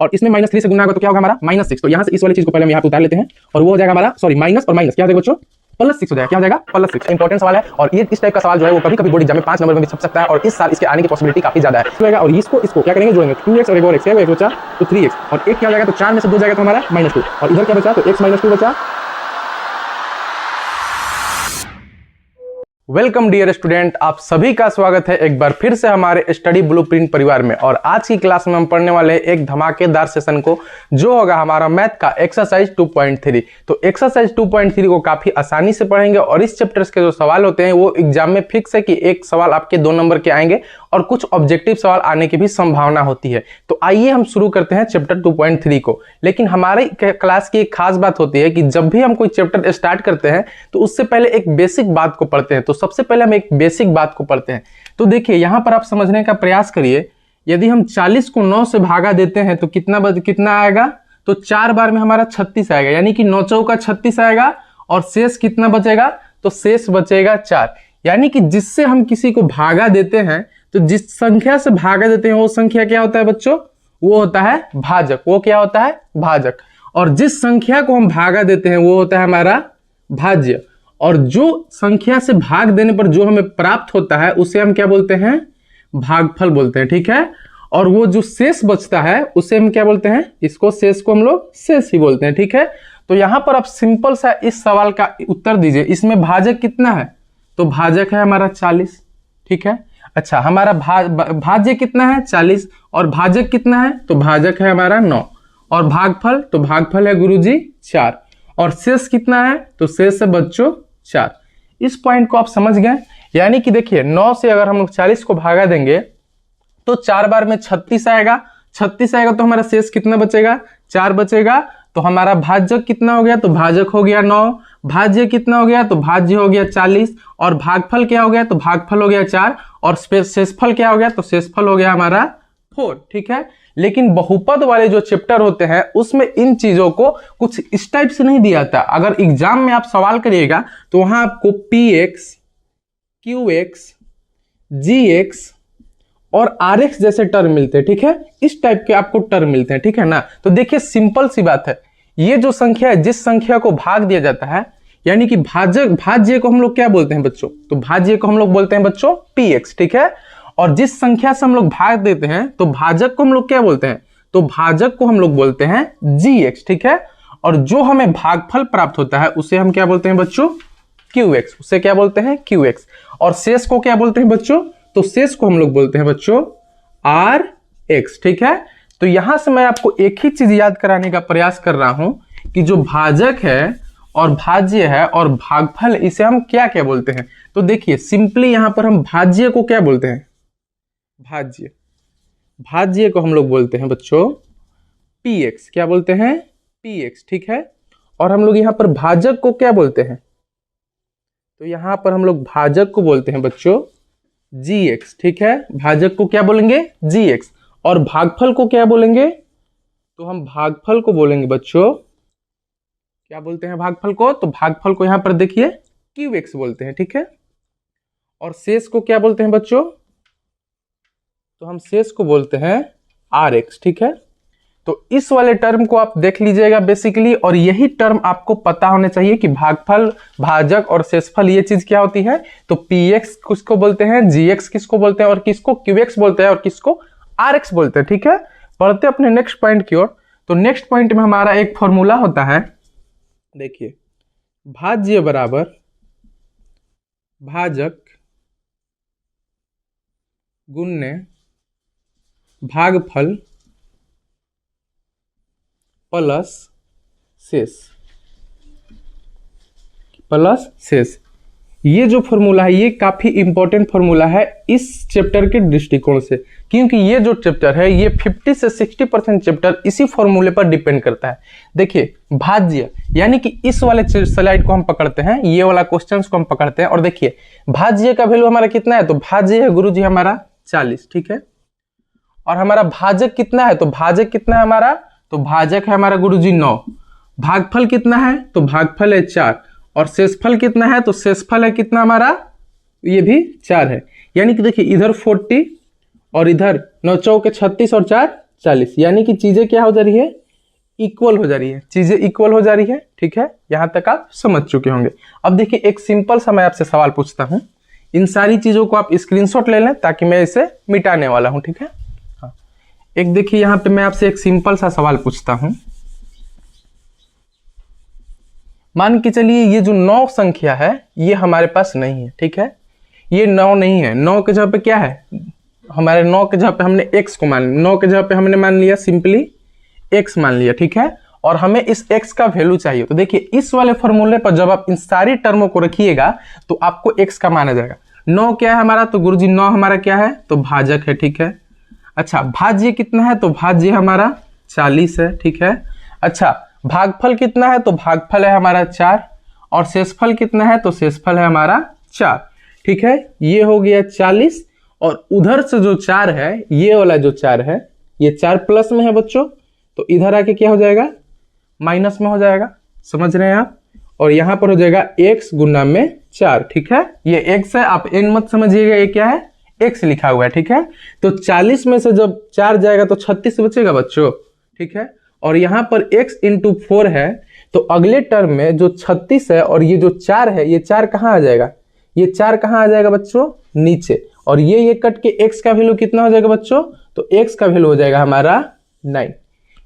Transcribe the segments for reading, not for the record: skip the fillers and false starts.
और इसमें -3 से गुना होगा तो क्या होगा हमारा -6। तो यहाँ से इस वाली चीज को पहले हम यहाँ पे उतार लेते हैं और वो हो जाएगा हमारा सॉरी माइनस और माइनस क्या हो जाएगा बच्चों +6 हो जाएगा। क्या हो जाएगा +6। इंपॉर्टेंट सवाल है और ये इस टाइप का सवाल जो है वो कभी कभी बोर्ड एग्जाम में 5 नंबर में भी छप सकता है और इस साल इसके आने की पॉसिबिलिटी काफी ज्यादा है। और इसको क्या करेंगे जोड़ेंगे 2x और एक और x क्या बचा तो 3x और एक क्या हो जाएगा तो 4 में से 2 जाएगा तो हमारा -2 और इधर क्या बचा तो x -2 बचा। वेलकम डियर स्टूडेंट, आप सभी का स्वागत है एक बार फिर से हमारे स्टडी ब्लूप्रिंट परिवार में। और आज की क्लास में हम पढ़ने वाले हैं एक धमाकेदार सेशन को जो होगा हमारा मैथ का एक्सरसाइज 2.3। तो एक्सरसाइज 2.3 को काफी आसानी से पढ़ेंगे और इस चैप्टर्स के जो सवाल होते हैं वो एग्जाम में फिक्स है कि एक सवाल आपके 2 नंबर के आएंगे और कुछ ऑब्जेक्टिव सवाल आने की भी संभावना होती है। तो आइए हम शुरू करते हैं चैप्टर 2.3 को। लेकिन हमारे क्लास की एक खास बात होती है कि जब भी हम कोई चैप्टर स्टार्ट करते हैं तो उससे पहले एक बेसिक बात को पढ़ते हैं। तो सबसे पहले हम एक बेसिक बात को पढ़ते हैं। तो देखिए यहाँ पर आप समझने का प्रयास करिए, यदि हम 40 को 9 से भागा देते हैं तो कितना आएगा तो 4 बार में हमारा 36 आएगा, यानी कि 9 चौका 36 आएगा और शेष कितना बचेगा तो शेष बचेगा 4। यानी कि जिससे हम किसी को भागा देते हैं तो जिस संख्या से भागा देते हैं वो संख्या क्या होता है बच्चों, वो होता है भाजक। वो क्या होता है भाजक। और जिस संख्या को हम भागा देते हैं वो होता है हमारा भाज्य। और जो संख्या से भाग देने पर जो हमें प्राप्त होता है उसे हम क्या बोलते हैं भागफल बोलते हैं, ठीक है। और वो जो शेष बचता है उसे हम क्या बोलते हैं, इसको शेष को हम लोग शेष ही बोलते हैं, ठीक है। तो यहां पर आप सिंपल सा इस सवाल का उत्तर दीजिए, इसमें भाजक कितना है तो भाजक है हमारा 40, ठीक है। अच्छा, हमारा भाज्य कितना है 40 और भाजक कितना है तो भाजक है हमारा 9 और भागफल तो भागफल है गुरुजी 4 और शेष कितना है तो शेष है बच्चों 4। इस पॉइंट को आप समझ गए। यानी कि देखिए 9 से अगर हम लोग 40 को भागा देंगे तो 4 बार में 36 आएगा, 36 आएगा तो हमारा शेष कितना बचेगा 4 बचेगा। तो हमारा भाजक कितना हो गया तो भाजक हो गया 9, भाज्य कितना हो गया तो भाज्य हो गया 40 और भागफल क्या हो गया तो भागफल हो गया 4 और शेषफल क्या हो गया तो शेषफल हो गया हमारा 4, ठीक है। लेकिन बहुपद वाले जो चैप्टर होते हैं उसमें इन चीजों को कुछ इस टाइप से नहीं दिया जाता। अगर एग्जाम में आप सवाल करिएगा तो वहां आपको px, qx, gx और rx जैसे टर्म मिलते हैं, ठीक है। इस टाइप के आपको टर्म मिलते हैं, ठीक है ना। तो देखिए सिंपल सी बात है, ये जो संख्या है जिस संख्या को भाग दिया जाता है यानी कि भाज्य को हम लोग क्या बोलते हैं बच्चों, तो भाज्य को हम लोग बोलते हैं बच्चों px, ठीक है। और जिस संख्या से हम लोग भाग देते हैं तो भाजक को हम लोग क्या बोलते हैं तो भाजक को हम लोग बोलते हैं gx, ठीक है। और जो हमें भागफल प्राप्त होता है उसे हम क्या बोलते हैं बच्चों qx, उसे क्या बोलते हैं qx। और शेष को क्या बोलते हैं बच्चों तो शेष को हम लोग बोलते हैं बच्चों rx, ठीक है। तो यहां से मैं आपको एक ही चीज याद कराने का प्रयास कर रहा हूं कि जो भाजक है और भाज्य है और भागफल इसे हम क्या क्या बोलते हैं। तो देखिए सिंपली यहां पर हम भाज्य को क्या बोलते हैं भाज्य को हम लोग बोलते हैं बच्चों px, क्या बोलते हैं px, ठीक है। और हम लोग यहां पर भाजक को क्या बोलते हैं तो यहां पर हम लोग भाजक को बोलते हैं बच्चों gx, ठीक है। भाजक को क्या बोलेंगे gx और भागफल को क्या बोलेंगे तो हम भागफल को बोलेंगे बच्चों क्या बोलते हैं भागफल को तो भागफल को यहां पर देखिए qx बोलते हैं, ठीक है। और शेष को क्या बोलते हैं बच्चों तो हम शेष को बोलते हैं rx, ठीक है। तो इस वाले टर्म को आप देख लीजिएगा बेसिकली, और यही टर्म आपको पता होना चाहिए कि भागफल, भाजक और शेषफल ये चीज क्या होती है। तो px किसको बोलते हैं, gx किसको बोलते हैं और किसको qx बोलते हैं और किसको rx बोलते हैं, ठीक है। पढ़ते अपने नेक्स्ट पॉइंट की ओर। तो नेक्स्ट पॉइंट में हमारा एक फॉर्मूला होता है, देखिए भाज्य बराबर भाजक गुण्य भागफल प्लस शेष। ये जो फॉर्मूला है ये काफी इंपॉर्टेंट फॉर्मूला है इस चैप्टर के दृष्टिकोण से, क्योंकि ये जो चैप्टर है ये 50 से 60% चैप्टर इसी फॉर्मूले पर डिपेंड करता है। देखिए भाज्य यानी कि इस वाले स्लाइड को हम पकड़ते हैं, ये वाला क्वेश्चन को हम पकड़ते हैं और देखिए भाज्य का वैल्यू हमारा कितना है तो भाज्य है गुरुजी हमारा 40, ठीक है। और हमारा भाजक कितना है तो भाजक कितना है हमारा तो भाजक है हमारा गुरुजी 9। भागफल कितना है तो भागफल है 4 और शेषफल कितना है तो शेषफल है कितना हमारा ये भी 4 है। यानी कि देखिए इधर 40 और इधर 9 चौके 36 और 4 40, यानी कि चीजें क्या हो जा रही है, इक्वल हो जा रही है, चीजें इक्वल हो जा रही है। ठीक है, यहां तक आप समझ चुके होंगे। अब देखिए एक सिंपल सा मैं आपसे सवाल पूछता हूं, इन सारी चीजों को आप स्क्रीनशॉट ले लें ताकि मैं इसे मिटाने वाला हूं। ठीक है, हाँ, एक देखिए यहां पे मैं आपसे एक सिंपल सा सवाल पूछता हूं। मान के चलिए ये जो 9 संख्या है ये हमारे पास नहीं है। ठीक है, ये 9 नहीं है। 9 के जगह पे क्या है, हमारे 9 के जगह पे हमने x को मान लिया, 9 के जगह पे हमने मान लिया सिंपली x मान लिया। ठीक है, और हमें इस x का वैल्यू चाहिए। तो देखिए इस वाले फॉर्मूले पर जब आप इन सारी टर्मों को रखिएगा तो आपको x का माना जाएगा। 9 क्या है हमारा, तो गुरुजी 9 हमारा क्या है, तो भाजक है। ठीक है, अच्छा भाज्य कितना है, तो भाज्य हमारा 40 है। ठीक है, अच्छा भागफल कितना है, तो भागफल है हमारा 4, और शेषफल कितना है, तो शेषफल है हमारा 4। ठीक है, ये हो गया 40, और उधर से जो 4 है, ये वाला जो 4 है, ये 4 प्लस में है बच्चों, तो इधर आके क्या हो जाएगा, माइनस में हो जाएगा। समझ रहे हैं आप, और यहां पर हो जाएगा x गुना में 4। ठीक है, ये x है, आप n मत समझिएगा, ये क्या है, x लिखा हुआ है। ठीक है, तो 40 में से जब 4 जाएगा तो 36 बचेगा बच्चों। ठीक है, और यहां पर x इंटू 4 है, तो अगले टर्म में जो 36 है और ये जो 4 है, ये 4 कहां आ जाएगा, ये 4 कहां आ जाएगा बच्चों, नीचे, और ये कट के x का वैल्यू कितना हो जाएगा बच्चों, तो x का वैल्यू हो जाएगा हमारा 9।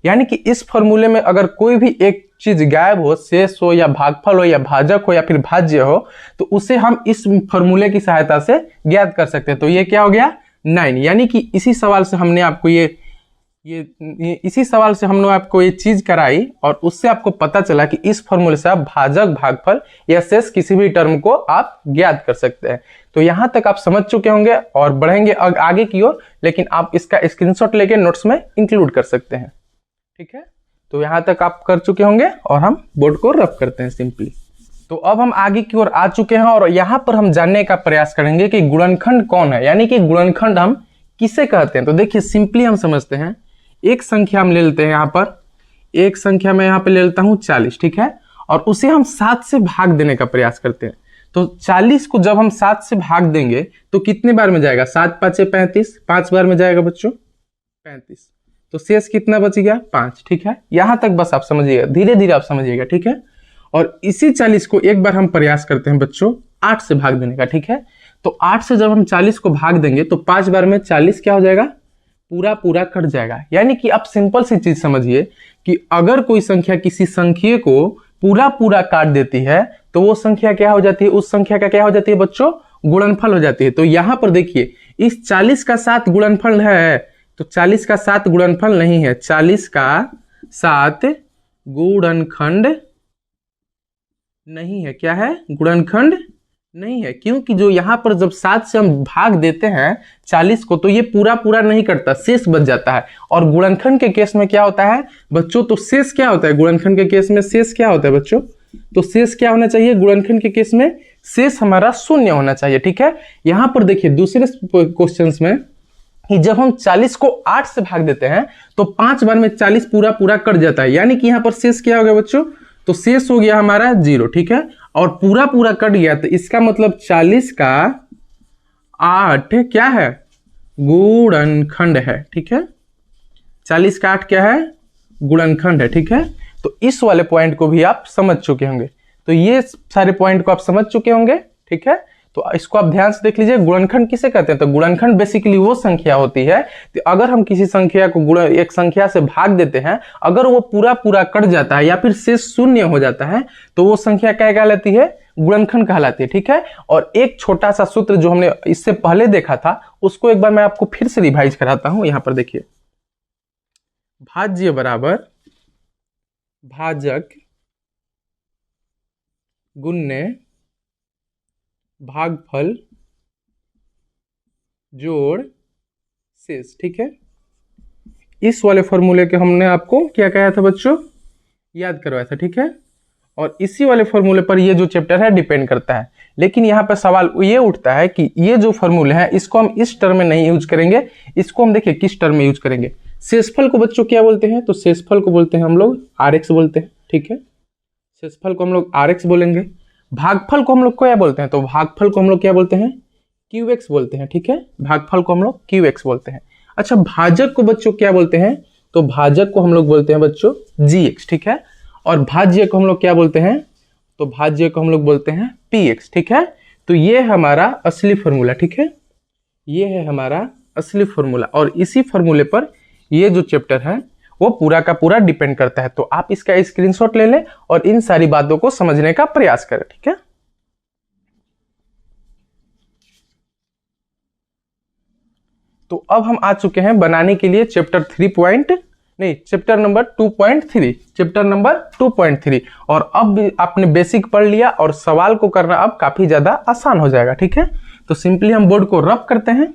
यानी कि इस फॉर्मूले में अगर कोई भी एक चीज गायब हो, शेष हो या भागफल हो या भाजक हो या फिर भाज्य हो, तो उसे हम इस फॉर्मूले की सहायता से ज्ञात कर सकते हैं। तो ये क्या हो गया, 9। यानी कि इसी सवाल से हमने आपको इसी सवाल से हमने आपको ये चीज कराई, और उससे आपको पता चला कि इस फॉर्मूले से आप भाजक, भागफल या शेष किसी भी टर्म को आप ज्ञात कर सकते हैं। तो यहां तक आप समझ चुके होंगे, और बढ़ेंगे आगे की ओर, लेकिन आप इसका स्क्रीनशॉट लेके नोट्स में इंक्लूड कर सकते हैं। ठीक है, तो यहां तक आप कर चुके होंगे, और हम बोर्ड को रफ करते हैं सिंपली। तो अब हम आगे की ओर आ चुके हैं, और यहां पर हम जानने का प्रयास करेंगे कि गुणनखंड कौन है, यानी कि गुणनखंड हम किसे कहते हैं। तो देखिए सिंपली हम समझते हैं, एक संख्या हम ले लेते हैं, यहां पर एक संख्या में यहां पे ले लेता हूं 40। ठीक है, और उसे हम 7 से भाग देने का प्रयास करते हैं। तो 40 को जब हम 7 से भाग देंगे तो कितने बार में जाएगा, 7 5 35, 5 बार में जाएगा बच्चों, 35। तो शेष कितना बच गया, 5। ठीक है, यहां तक बस आप समझिएगा, धीरे धीरे आप समझिएगा। ठीक है, और इसी 40 को एक बार हम प्रयास करते हैं बच्चों 8 से भाग देने का। ठीक है, तो 8 से जब हम 40 को भाग देंगे तो 5 बार में 40 क्या हो जाएगा, पूरा पूरा कट जाएगा। यानी कि आप सिंपल सी चीज समझिए कि अगर कोई संख्या किसी संख्या को पूरा पूरा काट देती है तो वो संख्या क्या हो जाती है, उस संख्या का क्या हो जाती है बच्चों, गुणनफल हो जाती है। तो यहां पर देखिए इस 40 का 7 गुणनफल है, तो 40 का 7 गुणनफल नहीं है, 40 का 7 गुणनखंड नहीं है। क्या है, गुणनखंड नहीं है, क्योंकि जो यहां पर जब 7 से हम भाग देते हैं 40 को तो ये पूरा पूरा नहीं कटता, शेष बच जाता है। और गुणनखंड के केस में क्या होता है बच्चों, तो शेष क्या होता है, गुणनखंड के केस में शेष क्या होता है बच्चों, तो शेष क्या होना चाहिए, गुणनखंड के केस में शेष हमारा 0 होना चाहिए। ठीक है, यहां पर देखिए दूसरे क्वेश्चन में कि जब हम 40 को 8 से भाग देते हैं तो 5 बार में 40 पूरा पूरा कट जाता है, यानी कि यहां पर शेष क्या हो गया बच्चों, तो शेष हो गया हमारा 0। ठीक है, और पूरा पूरा कट गया, तो इसका मतलब 40 का 8 क्या है, गुणनखंड है। ठीक है, 40 का 8 क्या है, गुणनखंड है। ठीक है, तो इस वाले पॉइंट को भी आप समझ चुके होंगे। तो ये सारे पॉइंट को आप समझ चुके होंगे। ठीक है, तो इसको आप ध्यान से देख लीजिए, गुणनखंड किसे कहते हैं, तो गुणनखंड बेसिकली वो संख्या होती है कि अगर हम किसी संख्या को एक संख्या से भाग देते हैं, अगर वो पूरा पूरा कट जाता है या फिर शेष 0 हो जाता है तो वो संख्या क्या कहलाती है, गुणनखंड कहलाती है। ठीक है, और एक छोटा सा सूत्र जो हमने इससे पहले देखा था उसको एक बार मैं आपको फिर से रिवाइज कराता हूं। यहां पर देखिए, भाज्य बराबर भाजक गुण्य भागफल जोड़ शेष। ठीक है, इस वाले फॉर्मूले के हमने आपको क्या कहा था बच्चों, याद करवाया था। ठीक है, और इसी वाले फॉर्मूले पर ये जो चैप्टर है डिपेंड करता है। लेकिन यहाँ पर सवाल ये उठता है कि ये जो फॉर्मूले हैं इसको हम इस टर्म में नहीं यूज करेंगे, इसको हम देखिए किस टर्म में यूज करेंगे। शेषफल को बच्चों क्या बोलते हैं, तो शेषफल को बोलते हैं हम लोग RX बोलते हैं। ठीक है, शेषफल को हम लोग RX बोलेंगे। भागफल को हम लोग क्या बोलते हैं, तो भागफल को हम लोग क्या बोलते हैं, QX बोलते हैं। ठीक है, भागफल को हम लोग QX बोलते हैं। अच्छा, भाजक को बच्चों क्या बोलते हैं, तो भाजक को हम लोग बोलते हैं बच्चों gx, ठीक है। और भाज्य को हम लोग क्या बोलते हैं, तो भाज्य को हम लोग बोलते हैं px, ठीक है। तो ये हमारा असली फॉर्मूला, ठीक है, ये है हमारा असली फॉर्मूला। और इसी फॉर्मूले पर ये जो चैप्टर है वो पूरा का पूरा डिपेंड करता है। तो आप इसका स्क्रीनशॉट ले लें और इन सारी बातों को समझने का प्रयास करें, ठीक है। तो अब हम आ चुके हैं बनाने के लिए chapter chapter number 2.3, chapter number 2.3। और अब भी आपने बेसिक पढ़ लिया और सवाल को करना अब काफी ज्यादा आसान हो जाएगा, ठीक है। तो सिंपली हम बोर्ड को रब करते हैं।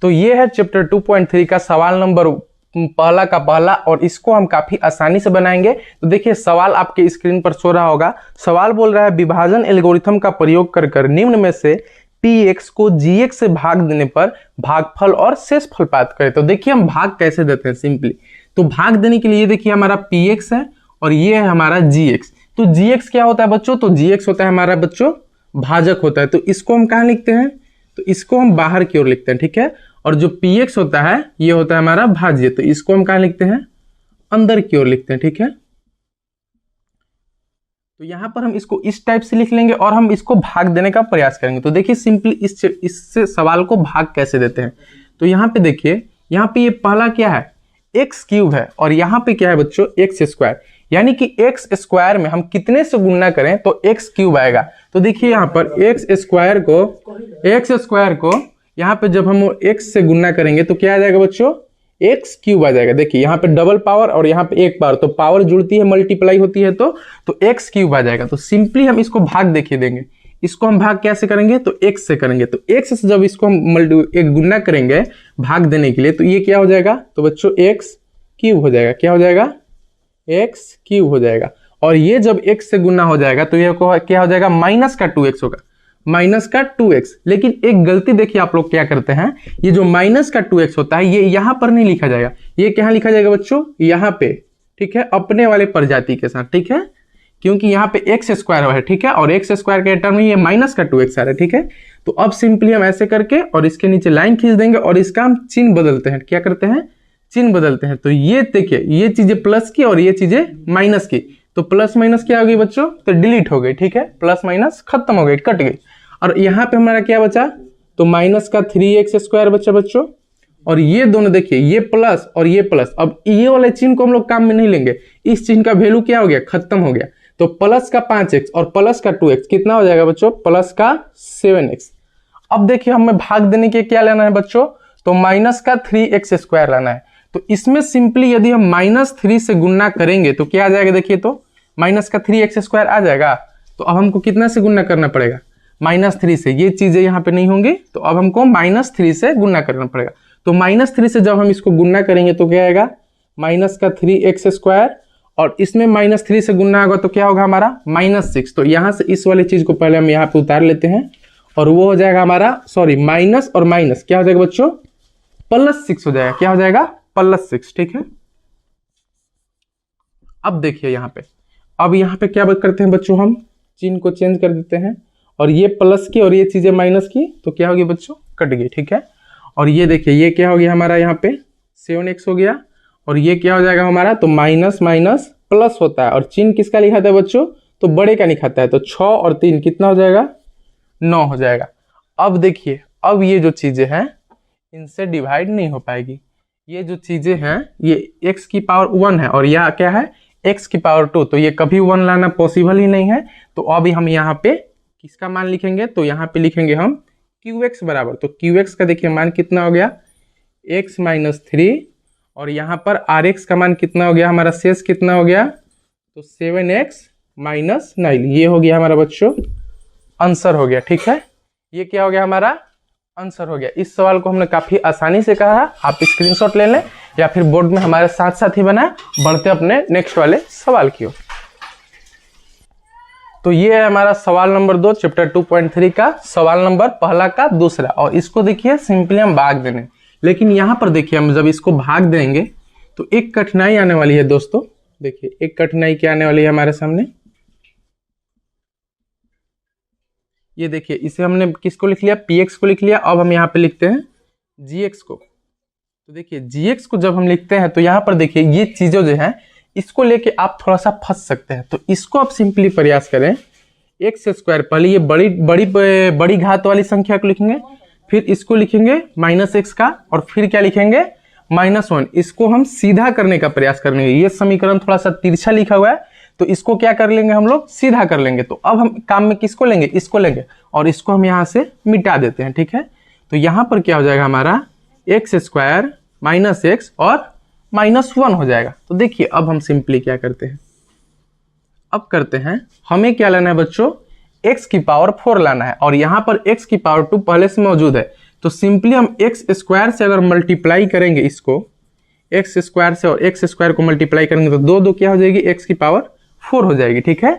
तो ये है चैप्टर 2.3 का सवाल नंबर पहला का पहला, और इसको हम काफी आसानी से बनाएंगे। तो देखिए सवाल आपके स्क्रीन पर सो रहा होगा। सवाल बोल रहा है विभाजन एल्गोरिथम का प्रयोग कर निम्न में से px को gx से भाग देने पर भागफल और शेषफल प्राप्त करें। तो देखिए हम भाग कैसे देते हैं सिंपली। तो भाग देने के लिए देखिए हमारा px है और ये है हमारा gx। तो gx क्या होता है बच्चों, तो gx होता है हमारा बच्चों भाजक होता है। तो इसको हम कहाँ लिखते हैं, तो इसको हम बाहर की ओर लिखते हैं, ठीक है। और जो px होता है ये होता है हमारा भाज्य, तो इसको हम कहाँ लिखते हैं, अंदर की ओर लिखते हैं, ठीक है। तो यहां पर हम इसको इस टाइप से लिख लेंगे और हम इसको भाग देने का प्रयास करेंगे। तो देखिए सिंपली इससे सवाल को भाग कैसे देते हैं। तो यहाँ पे देखिए, यहाँ पे ये पहला क्या है, एक्स क्यूब है, और यहाँ पे क्या है बच्चों, एक्स स्क्वायर। यानी कि एक्स स्क्वायर में हम कितने से गुणा करें तो एक्स क्यूब आएगा। तो देखिए यहाँ पर एक्स स्क्वायर को यहाँ पे जब हम एक्स से गुणा करेंगे तो क्या आ जाएगा बच्चों, एक्स क्यूब आ जाएगा। देखिए यहाँ पे डबल पावर और यहाँ पे एक पावर, तो पावर जुड़ती है मल्टीप्लाई होती है तो एक्स क्यूब आ जाएगा। तो सिंपली हम इसको भाग देखिए देंगे। इसको हम भाग कैसे करेंगे, तो एक्स से करेंगे। तो एक्स से जब इसको हम एक गुना करेंगे भाग देने के लिए, तो ये क्या हो जाएगा, तो बच्चों एक्स क्यूब हो जाएगा। क्या हो जाएगा, एक्स क्यूब हो जाएगा। और ये जब एक्स से गुना हो जाएगा तो ये क्या हो जाएगा, माइनस का 2x होगा, माइनस का 2x। लेकिन एक गलती देखिए आप लोग क्या करते हैं, ये जो माइनस का 2x होता है ये यहां पर नहीं लिखा जाएगा, ये क्या लिखा जाएगा बच्चों, यहाँ पे, ठीक है, अपने वाले प्रजाति के साथ, ठीक है। क्योंकि यहाँ पे एक्स स्क्वायर है, ठीक है, और एक्स स्क्वायर के टर्म में ये माइनस का 2x आ रहा है, ठीक है। तो अब सिंपली हम ऐसे करके और इसके नीचे लाइन खींच देंगे और इसका हम चिन्ह बदलते हैं। क्या करते हैं, चिन्ह बदलते हैं। तो ये देखिए ये चीजें प्लस की और ये चीजें माइनस की, तो प्लस माइनस क्या हो गई बच्चों, तो डिलीट हो गई, ठीक है, प्लस माइनस खत्म हो गई, कट गई। और यहाँ पे हमारा क्या बचा, तो माइनस का 3x स्क्वायर बचा बच्चों। और ये दोनों देखिए, ये प्लस और ये प्लस। अब ये वाले चिन्ह को हम लोग काम में नहीं लेंगे, इस चिन्ह का वैल्यू क्या हो गया, खत्म हो गया। तो प्लस का 5x और प्लस का 2x कितना हो जाएगा बच्चों, प्लस का 7x। अब देखिए हमें भाग देने के क्या लेना है बच्चों, तो माइनस का 3x स्क्वायर लाना है। तो इसमें सिंपली यदि हम -3 से गुणा करेंगे तो क्या आ जाएगा, देखिए तो माइनस का 3x स्क्वायर आ जाएगा। तो अब हमको कितना से गुणा करना पड़ेगा, -3 से। ये चीजें यहाँ पे नहीं होंगी, तो अब हमको -3 से गुणा करना पड़ेगा। तो -3 से जब हम इसको गुणा करेंगे तो क्या आएगा, माइनस का 3x स्क्वायर, और इसमें -3 से गुणा होगा तो क्या होगा हमारा, -6। तो यहाँ से इस वाली चीज को पहले हम यहाँ पे उतार लेते हैं और वो हो जाएगा हमारा, सॉरी, माइनस और माइनस क्या हो जाएगा बच्चों, +6 हो जाएगा। क्या हो जाएगा, +6, ठीक है। अब देखिए यहाँ पे, अब यहाँ पे क्या करते हैं बच्चों, हम चिन्ह को चेंज कर देते हैं और ये प्लस की और ये चीजें माइनस की, तो क्या होगी बच्चों, कट गई, ठीक है। और ये देखिए ये क्या हो गया हमारा, यहाँ पे 7x हो गया, और ये क्या हो जाएगा हमारा, तो माइनस माइनस प्लस होता है, और चिन्ह किसका लिखाता है बच्चों, तो बड़े का लिखाता है। तो 6 और 3 कितना हो जाएगा, 9 हो जाएगा। अब देखिए, अब ये जो चीजें हैं इनसे डिवाइड नहीं हो पाएगी। ये जो चीजें हैं ये x की पावर 1 है और यह क्या है, x की पावर 2, तो ये कभी 1 लाना पॉसिबल ही नहीं है। तो अभी हम यहाँ पे किसका मान लिखेंगे, तो यहाँ पे लिखेंगे हम qx बराबर, तो qx का देखिए मान कितना हो गया, x - 3, और यहाँ पर rx का मान कितना हो गया, हमारा शेष कितना हो गया, तो 7x - 9। ये हो गया हमारा बच्चों आंसर हो गया, ठीक है। ये क्या हो गया, हमारा आंसर हो गया। इस सवाल को हमने काफी आसानी से कहा, आप स्क्रीनशॉट ले लें या फिर बोर्ड में हमारे साथ साथ ही बनाए। बढ़ते अपने नेक्स्ट वाले सवाल की ओर। तो ये है हमारा सवाल नंबर 2 चैप्टर 2.3 का सवाल नंबर पहला का दूसरा, और इसको देखिए सिंपली हम भाग देने। लेकिन यहाँ पर देखिए हम जब इसको भाग देंगे तो एक कठिनाई आने वाली है दोस्तों। देखिए एक कठिनाई क्या आने वाली है हमारे सामने, ये देखिए इसे हमने किसको लिख लिया, px को लिख लिया। अब हम यहाँ पे लिखते हैं gx को। तो देखिए gx को जब हम लिखते हैं तो यहाँ पर देखिए ये चीज़ें जो हैं इसको लेके आप थोड़ा सा फंस सकते हैं। तो इसको आप सिंपली प्रयास करें एक्स स्क्वायर, पहले ये बड़ी घात वाली संख्या को लिखेंगे, फिर इसको लिखेंगे माइनस एक्स का, और फिर क्या लिखेंगे -1। इसको हम सीधा करने का प्रयास करेंगे। ये समीकरण थोड़ा सा तिरछा लिखा हुआ है तो इसको क्या कर लेंगे हम लोग, सीधा कर लेंगे। तो अब हम काम में किसको लेंगे, इसको लेंगे, और इसको हम यहाँ से मिटा देते हैं। ठीक है, तो यहाँ पर क्या हो जाएगा हमारा एक्स स्क्वायर माइनस एक्स और -1 हो जाएगा। तो देखिए अब हम सिंपली क्या करते हैं, अब करते हैं हमें क्या लाना है बच्चों, x की पावर 4 लाना है, और यहाँ पर x की पावर 2 पहले से मौजूद है। तो सिंपली हम एक्स स्क्वायर से अगर मल्टीप्लाई करेंगे, इसको एक्स स्क्वायर से और एक्स स्क्वायर को मल्टीप्लाई करेंगे तो दो क्या हो जाएगी, x की पावर 4 हो जाएगी। ठीक है,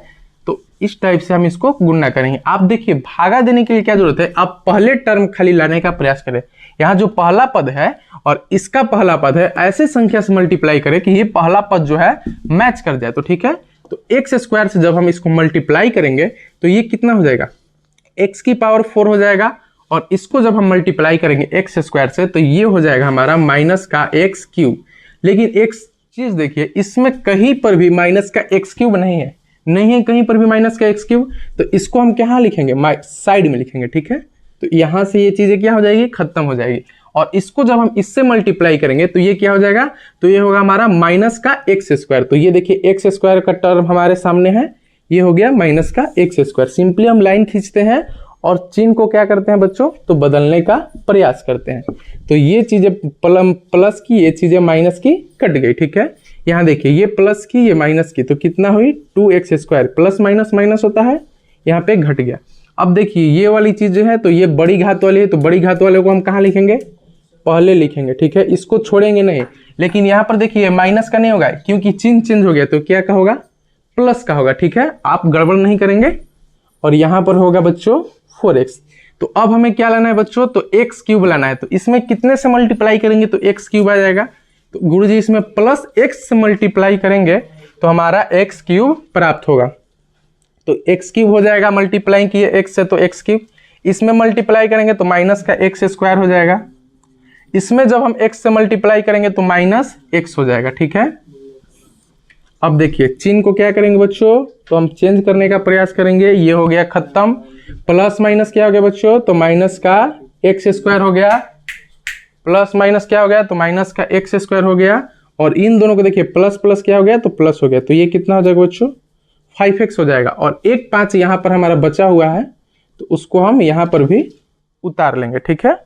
तो इस टाइप से हम इसको गुणा करेंगे। आप देखिए भागा देने के लिए क्या जरूरत है, आप पहले टर्म खाली लाने का प्रयास करें। यहाँ जो पहला पद है और इसका पहला पद है, ऐसे संख्या से मल्टीप्लाई करें कि ये पहला पद जो है मैच कर जाए। तो ठीक है, तो एक्स स्क्वायर से जब हम इसको मल्टीप्लाई करेंगे तो ये कितना हो जाएगा, x की पावर 4 हो जाएगा, और इसको जब हम मल्टीप्लाई करेंगे एक्स स्क्वायर से तो ये हो जाएगा हमारा माइनस का एक्स क्यूब। लेकिन एक चीज देखिए, इसमें कहीं पर भी माइनस का एक्स क्यूब नहीं है कहीं पर भी माइनस का एक्स क्यूब। तो इसको हम क्या लिखेंगे, साइड में लिखेंगे। ठीक है, तो यहां से ये चीजें क्या हो जाएगी, खत्म हो जाएगी। और इसको जब हम इससे मल्टीप्लाई करेंगे तो ये क्या हो जाएगा, तो ये होगा हमारा माइनस का एक्स स्क्वायर। तो ये देखिए एक्स स्क्वायर का टर्म हमारे सामने है, ये हो गया माइनस का एक्स स्क्वायर। सिंपली हम लाइन खींचते हैं और चिन्ह को क्या करते हैं बच्चों, तो बदलने का प्रयास करते हैं। तो ये चीजें प्लस की, ये चीजें माइनस की कट गई। ठीक है, यहाँ देखिए ये प्लस की, ये माइनस की, तो कितना हुई 2x square, plus minus minus होता है, यहाँ पे घट गया। अब देखिए ये वाली चीज जो है तो ये बड़ी घात वाली है, तो बड़ी घात वाले को हम कहाँ लिखेंगे, पहले लिखेंगे। ठीक है, इसको छोड़ेंगे नहीं। लेकिन यहाँ पर देखिए माइनस का नहीं होगा क्योंकि चिन्ह चेंज हो गया, तो क्या का होगा, प्लस का होगा। ठीक है, आप गड़बड़ नहीं करेंगे। और यहाँ पर होगा बच्चों 4x। तो अब हमें क्या लाना है बच्चों, तो एक्स क्यूब लाना है। तो इसमें कितने से मल्टीप्लाई करेंगे तो एक्स क्यूब आ जाएगा। तो गुरुजी इसमें प्लस एक्स से मल्टीप्लाई करेंगे तो हमारा एक्स क्यूब प्राप्त होगा। तो एक्स क्यूब हो जाएगा, मल्टीप्लाई किए एक्स से तो एक्स क्यूब, इसमें मल्टीप्लाई करेंगे तो माइनस का एक्स स्क्वायर हो जाएगा। इसमें जब हम x से मल्टीप्लाई करेंगे तो माइनस x हो जाएगा। ठीक है, अब देखिए चिन्ह को क्या करेंगे बच्चों, तो हम चेंज करने का प्रयास करेंगे। ये हो गया खत्म, प्लस माइनस क्या हो गया बच्चों, तो माइनस का एक्स स्क्वायर हो गया, प्लस माइनस क्या हो गया, तो माइनस का एक्स स्क्वायर हो गया। और इन दोनों को देखिए प्लस प्लस क्या हो गया, तो प्लस हो गया। तो ये कितना हो जाएगा बच्चों, 5x हो जाएगा। और एक 5 यहाँ पर हमारा बचा हुआ है तो उसको हम यहाँ पर भी उतार लेंगे। ठीक है,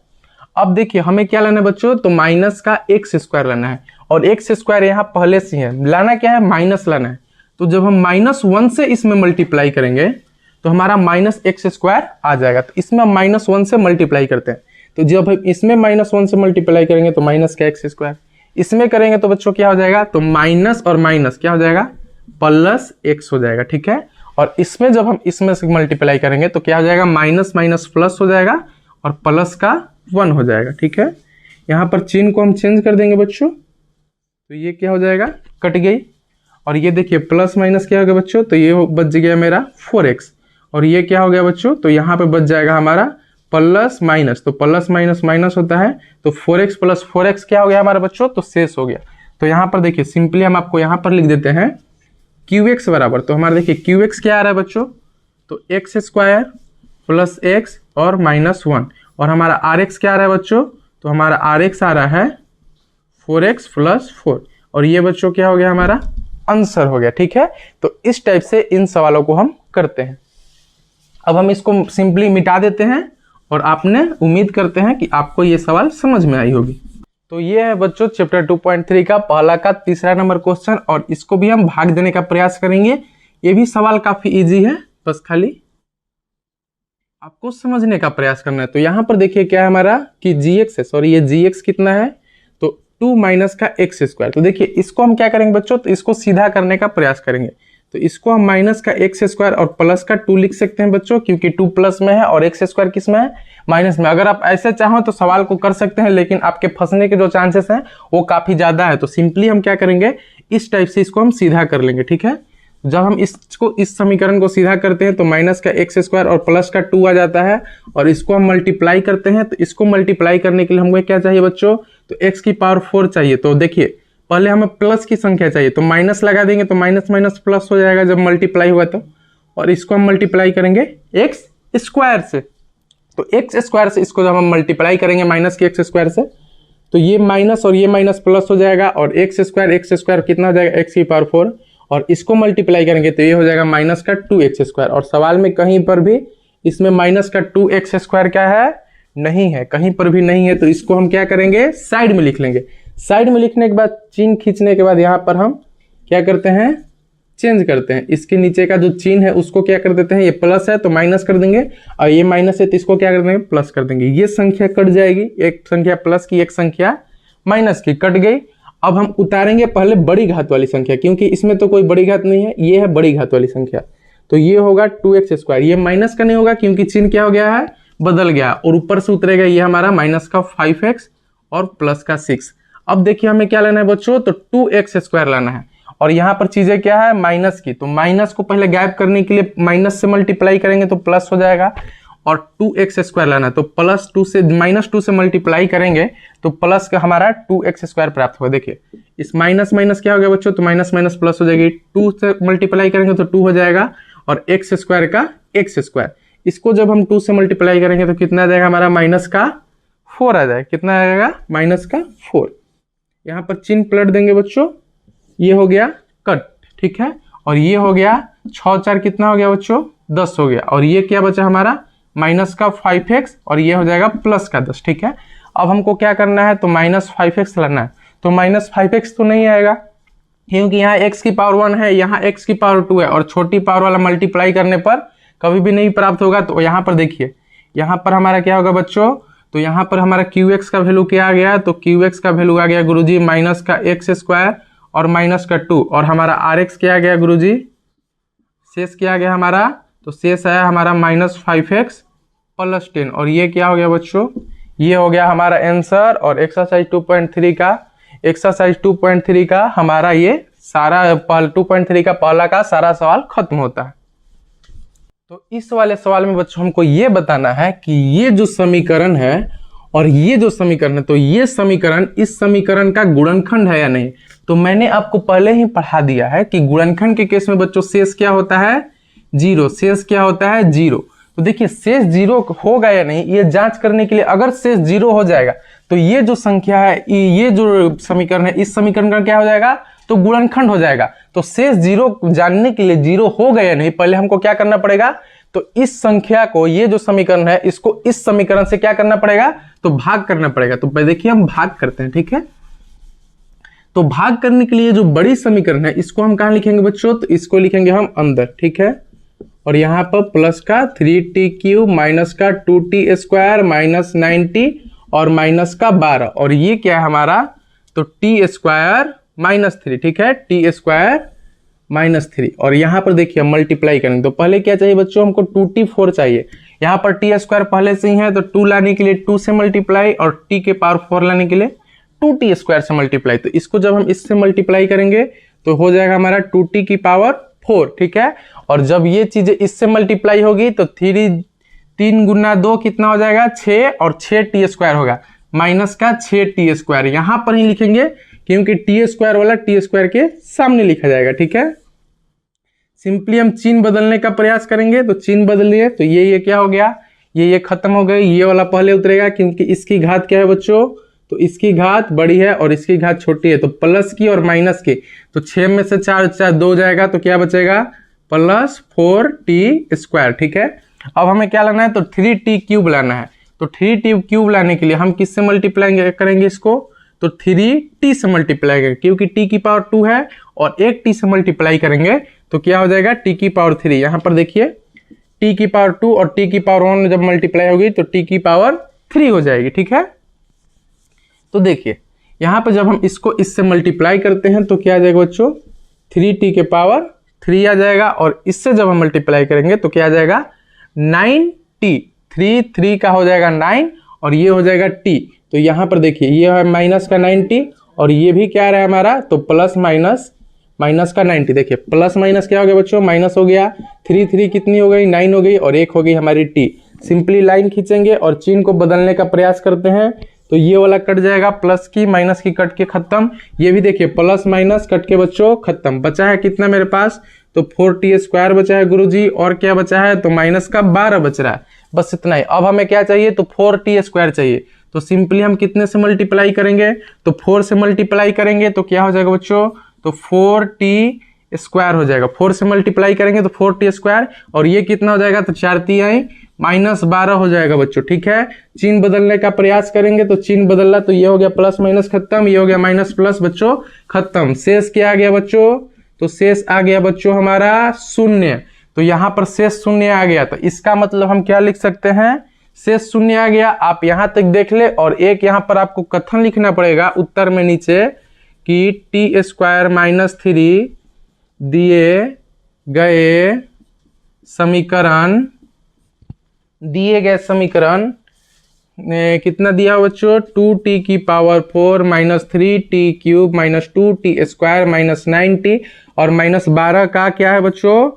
अब देखिए हमें क्या लाना है बच्चों, तो माइनस का एक्स स्क्वायर लाना है, और एक्स स्क्वायर यहाँ पहले से है, लाना क्या है, माइनस लाना है। तो जब हम -1 से इसमें मल्टीप्लाई करेंगे तो हमारा माइनस एक्स स्क्वायर आ जाएगा। तो इसमें हम -1 से मल्टीप्लाई करते हैं, तो जब हम इसमें -1 से मल्टीप्लाई करेंगे तो माइनस का एक्स स्क्वायर, इसमें करेंगे तो बच्चों क्या हो जाएगा, तो माइनस और माइनस क्या हो जाएगा, प्लस एक्स हो जाएगा। ठीक है, और इसमें जब हम इसमें से मल्टीप्लाई करेंगे तो क्या हो जाएगा, माइनस माइनस प्लस हो जाएगा और प्लस का 1 हो जाएगा। ठीक है, यहाँ पर चिन्ह को हम चेंज कर देंगे बच्चों, तो ये क्या हो जाएगा, कट गई। और ये देखिए प्लस माइनस क्या हो गया बच्चों, तो ये बच गया मेरा 4x, और ये क्या हो गया बच्चों, तो यहाँ पे बच जाएगा हमारा प्लस माइनस। तो प्लस माइनस माइनस होता है, तो 4x प्लस 4x क्या हो गया हमारा बच्चों, तो शेष हो गया। तो यहाँ पर देखिए सिंपली हम आपको यहाँ पर लिख देते हैं QX बराबर, तो हमारा देखिए QX क्या आ रहा है बच्चों, तो एक्स स्क्वायर प्लस एक्स और -1, और हमारा RX क्या आ रहा है बच्चों, तो हमारा RX आ रहा है 4x प्लस 4, और ये बच्चों क्या हो गया, हमारा आंसर हो गया। ठीक है, तो इस टाइप से इन सवालों को हम करते हैं। अब हम इसको सिंपली मिटा देते हैं और आपने उम्मीद करते हैं कि आपको ये सवाल समझ में आई होगी। तो ये है बच्चों चैप्टर 2.3 का पहला का तीसरा नंबर क्वेश्चन, और इसको भी हम भाग देने का प्रयास करेंगे। ये भी सवाल काफी इजी है, बस खाली आपको समझने का प्रयास करना है। तो यहाँ पर देखिए क्या है हमारा कि gx है, सॉरी ये gx कितना है, तो 2 माइनस का एक्स स्क्वायर। तो देखिए इसको हम क्या करेंगे बच्चों, तो इसको सीधा करने का प्रयास करेंगे। तो इसको हम माइनस का एक्स स्क्वायर और प्लस का 2 लिख सकते हैं बच्चों, क्योंकि 2 प्लस में है और एक्स स्क्वायर किस में है, माइनस में। अगर आप ऐसे चाहो तो सवाल को कर सकते हैं, लेकिन आपके फंसने के जो चांसेस हैं वो काफी ज्यादा है। तो सिंपली हम क्या करेंगे, इस टाइप से इसको हम सीधा कर लेंगे। ठीक है, जब हम इस समीकरण को सीधा करते हैं तो माइनस का एक्स स्क्वायर और प्लस का 2 आ जाता है, और इसको हम मल्टीप्लाई करते हैं। तो इसको मल्टीप्लाई करने के लिए हमको क्या चाहिए बच्चों, तो x की पावर 4 चाहिए। तो देखिए पहले हमें प्लस की संख्या चाहिए, तो माइनस लगा देंगे तो माइनस माइनस प्लस हो जाएगा जब मल्टीप्लाई हुआ तो, और इसको हम मल्टीप्लाई करेंगे एक्स स्क्वायर से। तो एक्स स्क्वायर से इसको जब हम मल्टीप्लाई करेंगे माइनस के एक्स स्क्वायर से, तो ये माइनस और ये माइनस प्लस हो जाएगा, और एक्स स्क्वायर कितना हो जाएगा एक्स की पावर 4, और इसको मल्टीप्लाई करेंगे तो ये हो जाएगा माइनस का 2x स्क्वायर। और सवाल में कहीं पर भी इसमें माइनस का 2x स्क्वायर क्या है, नहीं है, कहीं पर भी नहीं है। तो इसको हम क्या करेंगे, साइड में लिख लेंगे। साइड में लिखने के बाद चिन्ह खींचने के बाद यहाँ पर हम क्या करते हैं, चेंज करते हैं। इसके नीचे का जो चिन्ह है उसको क्या कर देते हैं, ये प्लस है तो माइनस कर देंगे, और ये माइनस है तो इसको क्या कर देंगे, प्लस कर देंगे। ये संख्या कट जाएगी, एक संख्या प्लस की एक संख्या माइनस की कट गई। अब हम उतारेंगे पहले बड़ी घात वाली संख्या, क्योंकि इसमें तो कोई बड़ी घात नहीं है, ये है बड़ी घात वाली संख्या। तो ये होगा 2x स्क्वायर, ये माइनस का नहीं होगा क्योंकि चिन्ह क्या हो गया है, बदल गया, और ऊपर से उतरेगा ये हमारा माइनस का 5x और प्लस का 6। अब देखिए हमें क्या लेना है बच्चों, तो 2x स्क्वायर लाना है, और यहाँ पर चीजें क्या है, माइनस की। तो माइनस को पहले गायब करने के लिए माइनस से मल्टीप्लाई करेंगे तो प्लस हो जाएगा, और 2x स्क्वायर लाना है तो प्लस 2 से -2 से मल्टीप्लाई करेंगे तो प्लस का हमारा 2x स्क्वायर प्राप्त होगा। देखिए इस माइनस माइनस क्या हो गया बच्चों, तो माइनस माइनस प्लस हो जाएगी, 2 से मल्टीप्लाई करेंगे तो 2 हो जाएगा, और x स्क्वायर का x स्क्वायर, इसको जब हम 2 से मल्टीप्लाई करेंगे तो कितना आ जाएगा हमारा, माइनस का 4 आ जाएगा। कितना आएगा, माइनस का 4। यहाँ पर चिन्ह पलट देंगे बच्चों, ये हो गया कट, ठीक है, और ये हो गया 6 4 कितना हो गया बच्चों, 10 हो गया, और ये क्या बचा हमारा, माइनस का 5x, और ये हो जाएगा प्लस का 10, ठीक है। अब हमको क्या करना है, तो माइनस 5x लाना है। तो माइनस 5x तो नहीं आएगा क्योंकि यहाँ x की पावर 1 है, यहाँ x की पावर 2 है, और छोटी पावर वाला मल्टीप्लाई करने पर कभी भी नहीं प्राप्त होगा। तो यहाँ पर देखिए, यहाँ पर हमारा क्या होगा बच्चों, तो यहाँ पर हमारा qx का वैल्यू क्या आ गया, तो qx का वैल्यू आ गया गुरुजी माइनस का x स्क्वायर और माइनस का 2, और हमारा rx क्या आ गया गुरुजी, शेष क्या आ गया हमारा, तो शेष आया हमारा माइनस 5x प्लस 10, और ये क्या हो गया बच्चों, ये हो गया हमारा आंसर। और एक्सरसाइज 2.3 का हमारा ये सारा 2.3 का पहला का सारा सवाल खत्म होता है। तो इस वाले सवाल में बच्चों हमको ये बताना है कि ये जो समीकरण है और ये जो समीकरण है, तो ये समीकरण इस समीकरण का गुणनखंड है या नहीं। तो मैंने आपको पहले ही पढ़ा दिया है कि गुणनखंड के केस में बच्चों शेष क्या होता है, 0। शेष क्या होता है, 0। तो देखिए शेष 0 होगा या नहीं, ये जांच करने के लिए अगर शेष 0 हो जाएगा तो ये जो संख्या है, ये जो समीकरण है, इस समीकरण का क्या हो जाएगा, तो गुणनखंड हो जाएगा। तो शेष 0 जानने के लिए 0 हो गया या नहीं, पहले हमको क्या करना पड़ेगा, तो इस संख्या को, ये जो समीकरण है इसको इस समीकरण से क्या करना पड़ेगा, तो भाग करना पड़ेगा। तो देखिए हम भाग करते हैं, ठीक है। तो भाग करने के लिए जो बड़ी समीकरण है इसको हम कहां लिखेंगे बच्चों, तो इसको लिखेंगे हम अंदर, ठीक है। और यहाँ पर प्लस का 3t³ माइनस का 2t स्क्वायर माइनस 90 और माइनस का 12, और ये क्या है हमारा, तो t स्क्वायर माइनस 3, ठीक है, t स्क्वायर माइनस 3। और यहाँ पर देखिए मल्टीप्लाई करेंगे तो पहले क्या चाहिए बच्चों, हमको 2t4 चाहिए। यहाँ पर t स्क्वायर पहले से ही है, तो 2 लाने के लिए 2 से मल्टीप्लाई, और t के पावर 4 लाने के लिए 2t स्क्वायर से मल्टीप्लाई। तो इसको जब हम इससे मल्टीप्लाई करेंगे तो हो जाएगा हमारा 2t की पावर 4, ठीक है। और जब ये चीजें इससे मल्टीप्लाई होगी तो 3 गुना 2 कितना हो जाएगा, 6, और 6t स्क्वायर होगा, माइनस का 6t स्क्वायर। यहां पर ही लिखेंगे क्योंकि t स्क्वायर वाला t स्क्वायर के सामने लिखा जाएगा, ठीक है। सिंपली हम चिन्ह बदलने का प्रयास करेंगे, तो चिन्ह बदल लिए तो ये क्या हो गया, ये खत्म हो गई, ये वाला पहले उतरेगा क्योंकि इसकी घात क्या है बच्चों, तो इसकी घात बड़ी है और इसकी घात छोटी है, तो प्लस की और माइनस की, तो 6 में से 4 2 जाएगा, तो क्या बचेगा, प्लस 4t स्क्वायर, ठीक है। अब हमें क्या लाना है, तो 3t³ लाना है। तो 3t³ लाने के लिए हम किससे मल्टीप्लाई करेंगे इसको, तो 3t से मल्टीप्लाई करेंगे क्योंकि t की पावर 2 है, और एक t से मल्टीप्लाई करेंगे तो क्या हो जाएगा, t की पावर 3। यहाँ पर देखिए t की पावर 2 और t की पावर 1 जब मल्टीप्लाई होगी तो t की पावर 3 हो जाएगी, ठीक है। तो देखिए यहाँ पर जब हम इसको इससे मल्टीप्लाई करते हैं तो क्या आ जाएगा बच्चों, 3t के पावर 3 आ जाएगा, और इससे जब हम मल्टीप्लाई करेंगे तो क्या आ जाएगा, 9t। 3 का हो जाएगा 9, और ये हो जाएगा t। तो यहाँ पर देखिए ये है माइनस का 9t, और ये भी क्या आ रहा है हमारा, तो प्लस माइनस का 90। देखिए प्लस माइनस क्या हो गया बच्चों, माइनस हो गया, 3 कितनी हो गई, 9 हो गई, और 1 हो गई हमारी t। सिंपली लाइन खींचेंगे और चिन्ह को बदलने का प्रयास करते हैं, तो ये वाला कट जाएगा, प्लस की माइनस की कट के खत्म। ये भी देखिए प्लस माइनस कट के बच्चों खत्म। बचा है कितना मेरे पास, तो 4t² बचा है गुरुजी, और क्या बचा है, तो माइनस का 12 बच रहा है। बस इतना ही। अब हमें क्या चाहिए, तो 4t² चाहिए। तो सिंपली हम कितने से मल्टीप्लाई करेंगे, तो 4 से मल्टीप्लाई करेंगे तो क्या हो जाएगा बच्चों, तो 4t² हो जाएगा। 4 से मल्टीप्लाई करेंगे तो 4t², और ये कितना हो जाएगा, तो 4 -12 हो जाएगा बच्चों। ठीक है, चिन्ह बदलने का प्रयास करेंगे तो चिन्ह बदलना, तो ये हो गया प्लस माइनस खत्म, ये हो गया माइनस प्लस बच्चों खत्म। शेष क्या आ गया बच्चों, तो शेष आ गया बच्चों हमारा 0। तो यहां पर शेष 0 आ गया, तो इसका मतलब हम क्या लिख सकते हैं, शेष 0 आ गया। आप यहां तक देख ले, और एक यहां पर आपको कथन लिखना पड़ेगा उत्तर में नीचे कि t² - 3 दिए गए समीकरण कितना दिया बच्चों, 2t⁴ - 3t³ - 2t² - 9t और -12 का क्या है बच्चों,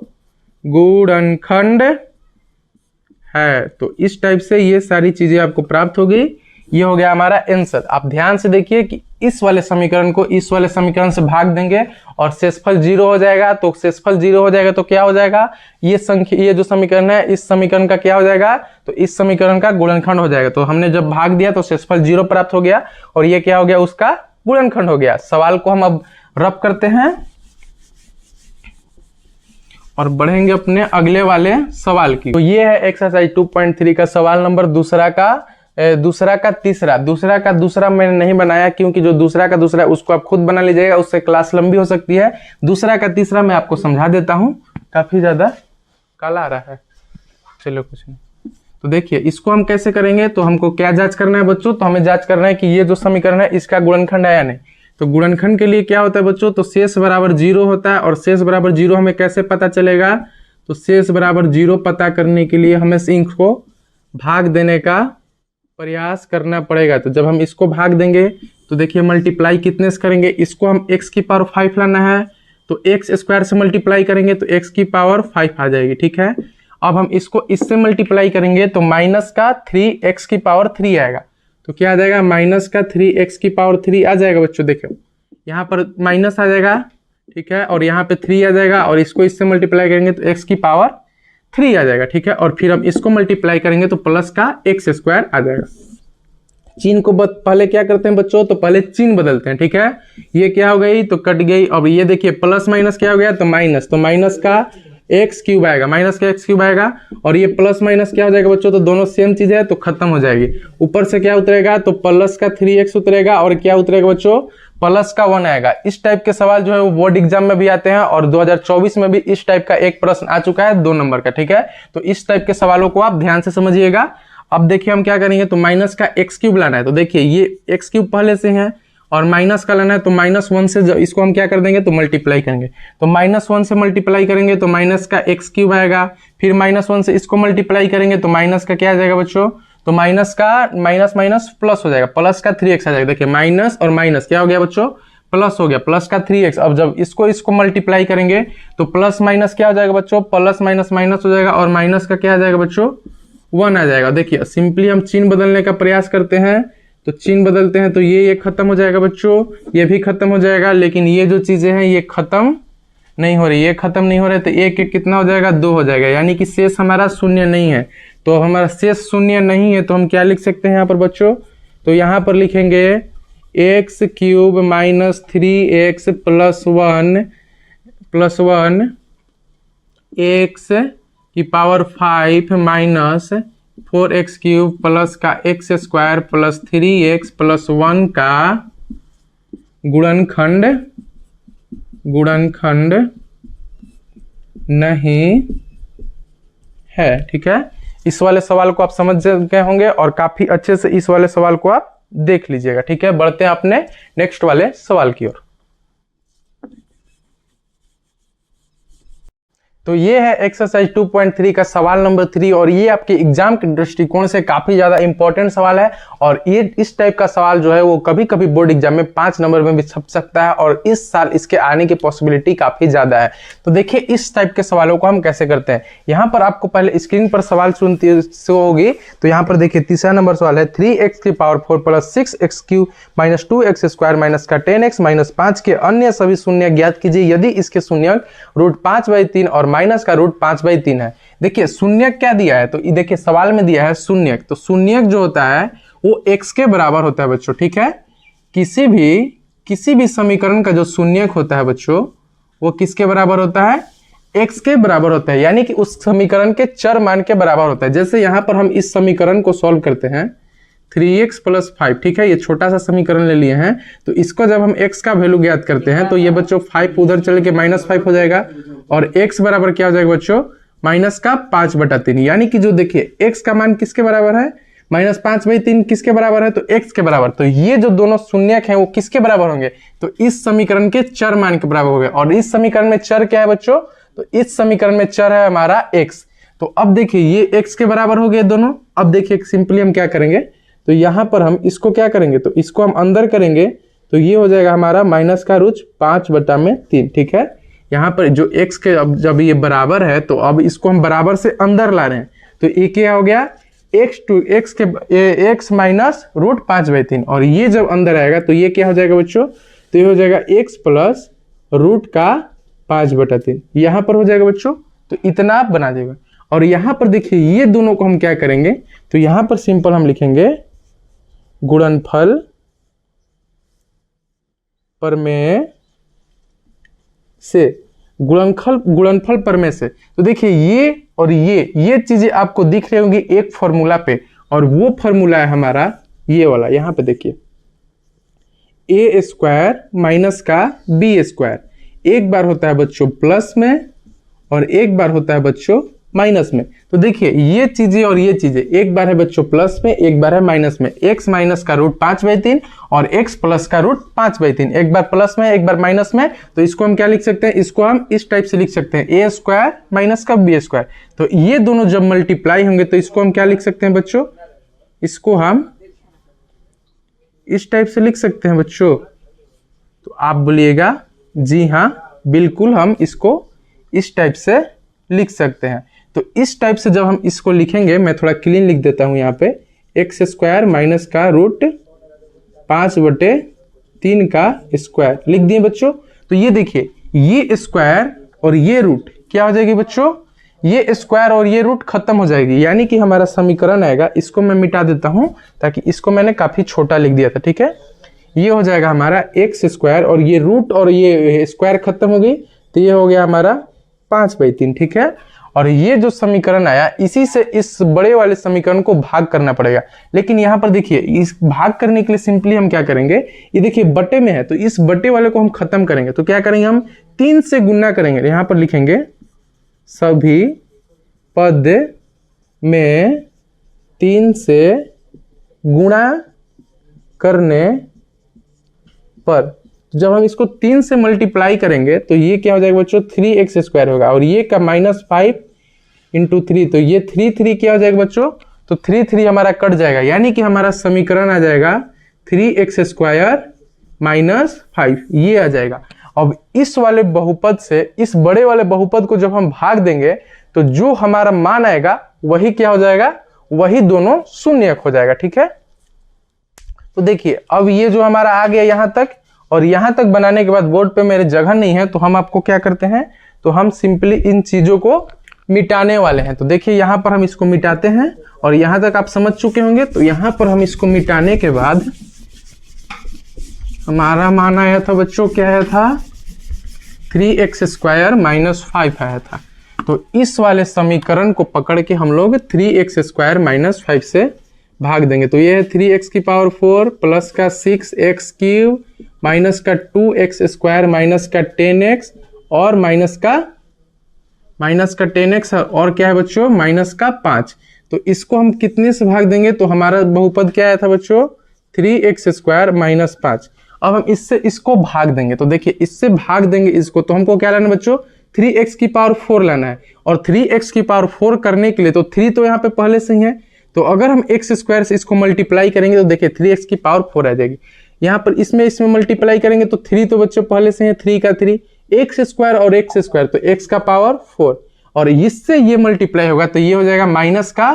गुणनखंड है। तो इस टाइप से ये सारी चीजें आपको प्राप्त हो गई। ये हो गया हमारा आंसर। आप ध्यान से देखिए कि इस वाले समीकरण को इस वाले समीकरण से भाग देंगे और शेषफल 0 हो जाएगा। तो शेषफल 0 हो जाएगा तो क्या हो जाएगा, ये जो समीकरण है इस समीकरण का क्या हो जाएगा, तो इस समीकरण का गुणनखंड हो जाएगा। तो हमने जब भाग दिया तो शेषफल 0 प्राप्त हो गया, और ये क्या हो गया, उसका गुणनखंड हो गया। सवाल को हम अब रब करते हैं और बढ़ेंगे अपने अगले वाले सवाल की। तो ये है एक्सरसाइज 2.3 का सवाल नंबर दूसरा का दूसरा मैंने नहीं बनाया, क्योंकि जो दूसरा का दूसरा उसको आप खुद बना लीजिएगा, उससे क्लास लंबी हो सकती है। दूसरा का तीसरा मैं आपको समझा देता हूं, काफी ज्यादा काला आ रहा है, चलो कुछ नहीं। तो देखिए इसको हम कैसे करेंगे, तो हमको क्या जांच करना है बच्चों, तो हमें जांच करना है कि ये जो समीकरण है इसका गुणनखंड है या नहीं। तो गुणनखंड के लिए क्या होता है बच्चों, तो शेष बराबर 0 होता है, और शेष बराबर 0 हमें कैसे पता चलेगा, तो शेष बराबर 0 पता करने के लिए हमें इनको भाग देने का प्रयास करना पड़ेगा। तो जब हम इसको भाग देंगे तो देखिए मल्टीप्लाई कितने से करेंगे, इसको हम x⁵ लाना है, तो x² से मल्टीप्लाई करेंगे तो x⁵ आ जाएगी। ठीक है, अब हम इसको इससे मल्टीप्लाई करेंगे तो माइनस का 3x⁵ आएगा। तो क्या आ जाएगा, माइनस का 3x⁵ आ जाएगा बच्चों। देखो यहाँ पर माइनस आ जाएगा, ठीक है, और यहाँ पे 3 आ जाएगा, और इसको इससे मल्टीप्लाई करेंगे तो x⁵ आ जाएगा। ठीक है, और फिर हम इसको मल्टीप्लाई करेंगे तो प्लस का x² आ जाएगा। चिन्ह को पहले क्या करते हैं बच्चों, तो पहले चिन्ह बदलते हैं। ठीक है, ये क्या हो गई, तो कट गई। अब ये देखिए प्लस माइनस क्या हो गया, तो माइनस का x³ आएगा, x³ आएगा, और ये प्लस माइनस क्या हो जाएगा बच्चों, तो दोनों सेम चीज है तो खत्म हो जाएगी। ऊपर से क्या उतरेगा, तो प्लस का 3x उतरेगा, और क्या उतरेगा बच्चों, प्लस का 1 आएगा। इस टाइप के सवाल जो है वो बोर्ड एग्जाम में भी आते हैं, और 2024 में भी इस टाइप का एक प्रश्न आ चुका है 2 नंबर का। ठीक है, तो इस टाइप के सवालों को आप ध्यान से समझिएगा। अब देखिए हम क्या करेंगे, तो माइनस का x³ लाना है, तो देखिए ये x³ पहले से है, और माइनस का लाना है, तो -1 से इसको हम क्या कर देंगे, तो मल्टीप्लाई करेंगे। तो -1 से मल्टीप्लाई करेंगे तो माइनस का x³ आएगा, फिर -1 से इसको मल्टीप्लाई करेंगे तो माइनस का क्या आ जाएगा बच्चों, तो माइनस का माइनस प्लस हो जाएगा, प्लस का 3x आ जाएगा। देखिए माइनस और माइनस क्या हो गया बच्चों, प्लस हो गया, प्लस का 3x। अब जब इसको मल्टीप्लाई करेंगे तो प्लस माइनस क्या हो जाएगा बच्चों, प्लस माइनस माइनस हो जाएगा, और माइनस का क्या आ जाएगा बच्चों, 1 आ जाएगा। देखिए सिंपली हम चिन्ह बदलने का प्रयास करते हैं, तो चिन्ह बदलते हैं तो ये खत्म हो जाएगा बच्चों, ये भी खत्म हो जाएगा, लेकिन ये जो चीजें हैं ये खत्म नहीं हो रही, ये खत्म नहीं हो रहे, तो एक कितना हो जाएगा, 2 हो जाएगा, यानी कि शेष हमारा 0 नहीं है। तो हमारा शेष 0 नहीं है, तो हम क्या लिख सकते हैं यहाँ पर बच्चों, तो यहाँ पर लिखेंगे x³ - 3x + 1 x⁵ - 4x³ plus का x² प्लस 3x + 1 का गुणनखंड नहीं है। ठीक है, इस वाले सवाल को आप समझ गए होंगे, और काफी अच्छे से इस वाले सवाल को आप देख लीजिएगा। ठीक है, बढ़ते हैं अपने नेक्स्ट वाले सवाल की ओर। तो ये है एक्सरसाइज 2.3 का सवाल नंबर 3 और ये आपके एग्जाम के दृष्टिकोण से काफी ज्यादा इंपॉर्टेंट सवाल है और ये इस टाइप का सवाल जो है वो कभी कभी बोर्ड एग्जाम में 5 नंबर में भी छप सकता है और इस साल इसके आने की पॉसिबिलिटी काफी ज्यादा है। तो देखिए इस टाइप के सवालों को हम कैसे करते हैं। यहाँ पर आपको पहले स्क्रीन पर सवाल सुनती होगी, तो यहाँ पर देखिए तीसरा नंबर सवाल है 3x की power 4 plus 6x cube minus 2x square minus का 10x माइनस 5 के अन्य सभी शून्य ज्ञात कीजिए यदि इसके शून्य रूट 5/3 और माइनस का रूट 5/3 है। देखिए शून्य क्या दिया है, तो ये देखिए सवाल में दिया है शून्य, तो शून्य जो होता है वो x के बराबर होता है बच्चों, ठीक है। किसी भी समीकरण का जो शून्य होता है बच्चों वो किसके बराबर होता है, x के बराबर होता है, यानी कि उस समीकरण के चर मान के बराबर होता है। जैसे यहां पर हम इस समीकरण को सॉल्व करते हैं 3x + 5, ठीक है, ये छोटा सा समीकरण ले लिए हैं, तो इसको जब हम x का वैल्यू ज्ञात करते हैं तो ये बच्चों 5 उधर चल के -5 हो जाएगा और x बराबर क्या हो जाएगा बच्चों -5/3, यानी कि जो देखिए x का मान किसके बराबर है -5/3 किसके बराबर है, तो x के बराबर। तो ये जो दोनों शून्यक हैं वो किसके बराबर होंगे, तो इस समीकरण के चर मान के बराबर होंगे। और इस समीकरण में चर क्या है बच्चों, तो इस समीकरण में चर है हमारा x। तो अब देखिए ये x के बराबर हो गए दोनों। अब देखिए सिंपली हम क्या करेंगे, तो यहां पर हम इसको क्या करेंगे, तो इसको हम अंदर करेंगे तो ये हो जाएगा हमारा -5/3, ठीक है। यहाँ पर जो x के अब जब ये बराबर है तो अब इसको हम बराबर से अंदर ला रहे हैं, तो ये क्या हो गया x माइनस रूट 5/3 और ये जब अंदर आएगा तो ये क्या हो जाएगा बच्चों, तो ये हो जाएगा x प्लस रूट का 5/3 यहाँ पर हो जाएगा बच्चों। तो इतना आप बना देगा और यहाँ पर देखिए ये दोनों को हम क्या करेंगे, तो यहाँ पर सिंपल हम लिखेंगे गुणनफल प्रमेय से, गुणनफल प्रमेय से। तो देखिए ये और ये चीजें आपको दिख रही होंगी एक फॉर्मूला पे और वो फॉर्मूला है हमारा ये वाला, यहाँ पे देखिए a² माइनस का b², एक बार होता है बच्चों प्लस में और एक बार होता है बच्चों माइनस में। तो देखिए ये चीजें और ये चीजें, एक बार है बच्चों प्लस में एक बार है माइनस में, x माइनस का रूट 5/3 और x प्लस का रूट 5/3, एक बार प्लस में एक बार माइनस में। तो इसको हम क्या लिख सकते हैं, इसको हम इस टाइप से लिख सकते हैं a² माइनस का b²। तो ये दोनों जब मल्टीप्लाई होंगे तो इसको हम क्या लिख सकते हैं बच्चों, इसको हम इस टाइप से लिख सकते हैं बच्चों। तो आप बोलिएगा जी हाँ बिल्कुल हम इसको इस टाइप से लिख सकते हैं। तो इस टाइप से जब हम इसको लिखेंगे, मैं थोड़ा क्लीन लिख देता हूं यहाँ पे, x² माइनस का रूट 5/3 का स्क्वायर लिख दिए बच्चों। तो ये देखिए ये स्क्वायर और ये रूट क्या हो जाएगी बच्चों, ये स्क्वायर और ये रूट खत्म हो जाएगी, यानी कि हमारा समीकरण आएगा, इसको मैं मिटा देता हूं ताकि इसको मैंने काफी छोटा लिख दिया था, ठीक है। ये हो जाएगा हमारा x² और ये रूट और ये स्क्वायर खत्म हो गई तो ये हो गया हमारा 5/3, ठीक है। और ये जो समीकरण आया इसी से इस बड़े वाले समीकरण को भाग करना पड़ेगा। लेकिन यहाँ पर देखिए इस भाग करने के लिए सिंपली हम क्या करेंगे, ये देखिए बटे में है तो इस बटे वाले को हम खत्म करेंगे। तो क्या करेंगे, हम 3 से गुना करेंगे। यहाँ पर लिखेंगे सभी पद में 3 से गुणा करने पर, जब हम इसको 3 से मल्टीप्लाई करेंगे तो ये क्या हो जाएगा बच्चों 3x² होगा और ये का -5 × 3, तो ये 3 क्या हो जाएगा बच्चों, तो 3 हमारा कट जाएगा, यानी कि हमारा समीकरण आ जाएगा 3x² - 5, ये आ जाएगा। अब इस वाले बहुपद से इस बड़े वाले बहुपद को जब हम भाग देंगे तो जो हमारा मान आएगा वही क्या हो जाएगा, वही दोनों शून्य हो जाएगा, ठीक है। तो देखिए अब ये जो हमारा आ गया यहां तक, और यहां तक बनाने के बाद बोर्ड पे मेरे जगह नहीं है तो हम आपको क्या करते हैं, तो हम सिंपली इन चीजों को मिटाने वाले हैं। तो देखिए यहां पर हम इसको मिटाते हैं और यहां तक आप समझ चुके होंगे। तो यहां पर हम इसको मिटाने के बाद हमारा मान आया था बच्चों, क्या आया था 3x² - 5 आया था। तो इस वाले समीकरण को पकड़ के हम लोग 3x² - 5 से भाग देंगे। तो ये है 3x की पावर 4 प्लस का 6x³ माइनस का 2x² माइनस का 10x और माइनस का 10x और क्या है बच्चों माइनस का 5। तो इसको हम कितने से भाग देंगे, तो हमारा बहुपद क्या आया था बच्चों 3x² - 5। अब हम इससे इसको भाग देंगे। तो देखिए इससे भाग देंगे इसको, तो हमको क्या लाना बच्चों 3x की पावर 4 लाना है, और 3x की पावर 4 करने के लिए तो 3 तो यहाँ पे पहले से ही है, तो अगर हम x स्क्वायर से इसको मल्टीप्लाई करेंगे तो देखिए 3x की पावर 4 आ जाएगी। यहाँ पर इसमें मल्टीप्लाई करेंगे तो 3 तो बच्चों पहले से है, 3 का 3, x स्क्वायर और x स्क्वायर तो x का पावर 4, और इससे ये मल्टीप्लाई होगा तो ये हो जाएगा माइनस का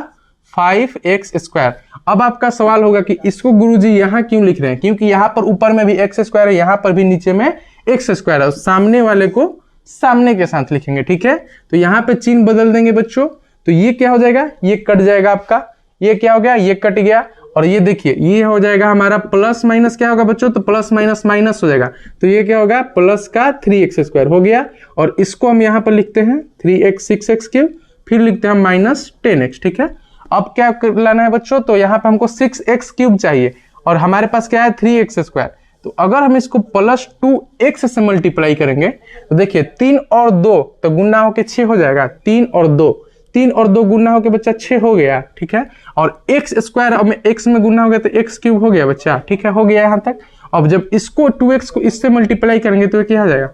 5x स्क्वायर। अब आपका सवाल होगा कि इसको गुरुजी यहाँ क्यों लिख रहे हैं, क्योंकि यहाँ पर ऊपर में भी x स्क्वायर है, यहाँ पर भी नीचे में x स्क्वायर है, सामने वाले को सामने के साथ लिखेंगे, ठीक है। तो यहाँ पे चिन्ह बदल देंगे बच्चों, तो ये क्या हो जाएगा, ये कट जाएगा आपका, ये क्या हो गया, ये कट गया, और ये देखिए ये हो जाएगा हमारा प्लस माइनस क्या होगा बच्चों, तो प्लस माइनस माइनस हो जाएगा, तो ये क्या होगा प्लस का 3x स्क्वायर हो गया, और इसको हम यहाँ पर लिखते हैं 3x 6x क्यूब, फिर लिखते हैं माइनस 10x, ठीक है। अब क्या लाना है बच्चों, तो यहाँ पे हमको 6x क्यूब चाहिए, और हमारे पास क्या है 3x स्क्वायर, तो अगर हम इसको प्लस 2x से मल्टीप्लाई करेंगे तो देखिए 3 और 2 तो गुना होके 6 हो जाएगा, 3 और 2 गुना होके बच्चा 6 हो गया, ठीक है। और x स्क्वायर अब x में गुना हो गया तो x क्यूब हो गया बच्चा, ठीक है, हो गया यहाँ तक। अब जब इसको 2x को इससे मल्टीप्लाई करेंगे तो क्या हो जाएगा,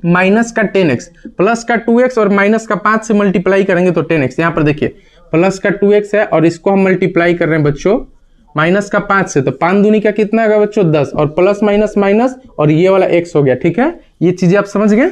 माइनस का 10x, प्लस का 2x और माइनस का 5 से मल्टीप्लाई करेंगे तो 10x। यहाँ पर देखिए प्लस का 2x है और इसको हम मल्टीप्लाई कर रहे हैं बच्चों माइनस का 5 से, तो 5 दूनी का कितना होगा बच्चों 10, और प्लस माइनस माइनस और ये वाला x हो गया, ठीक है। ये चीजें आप समझ गए।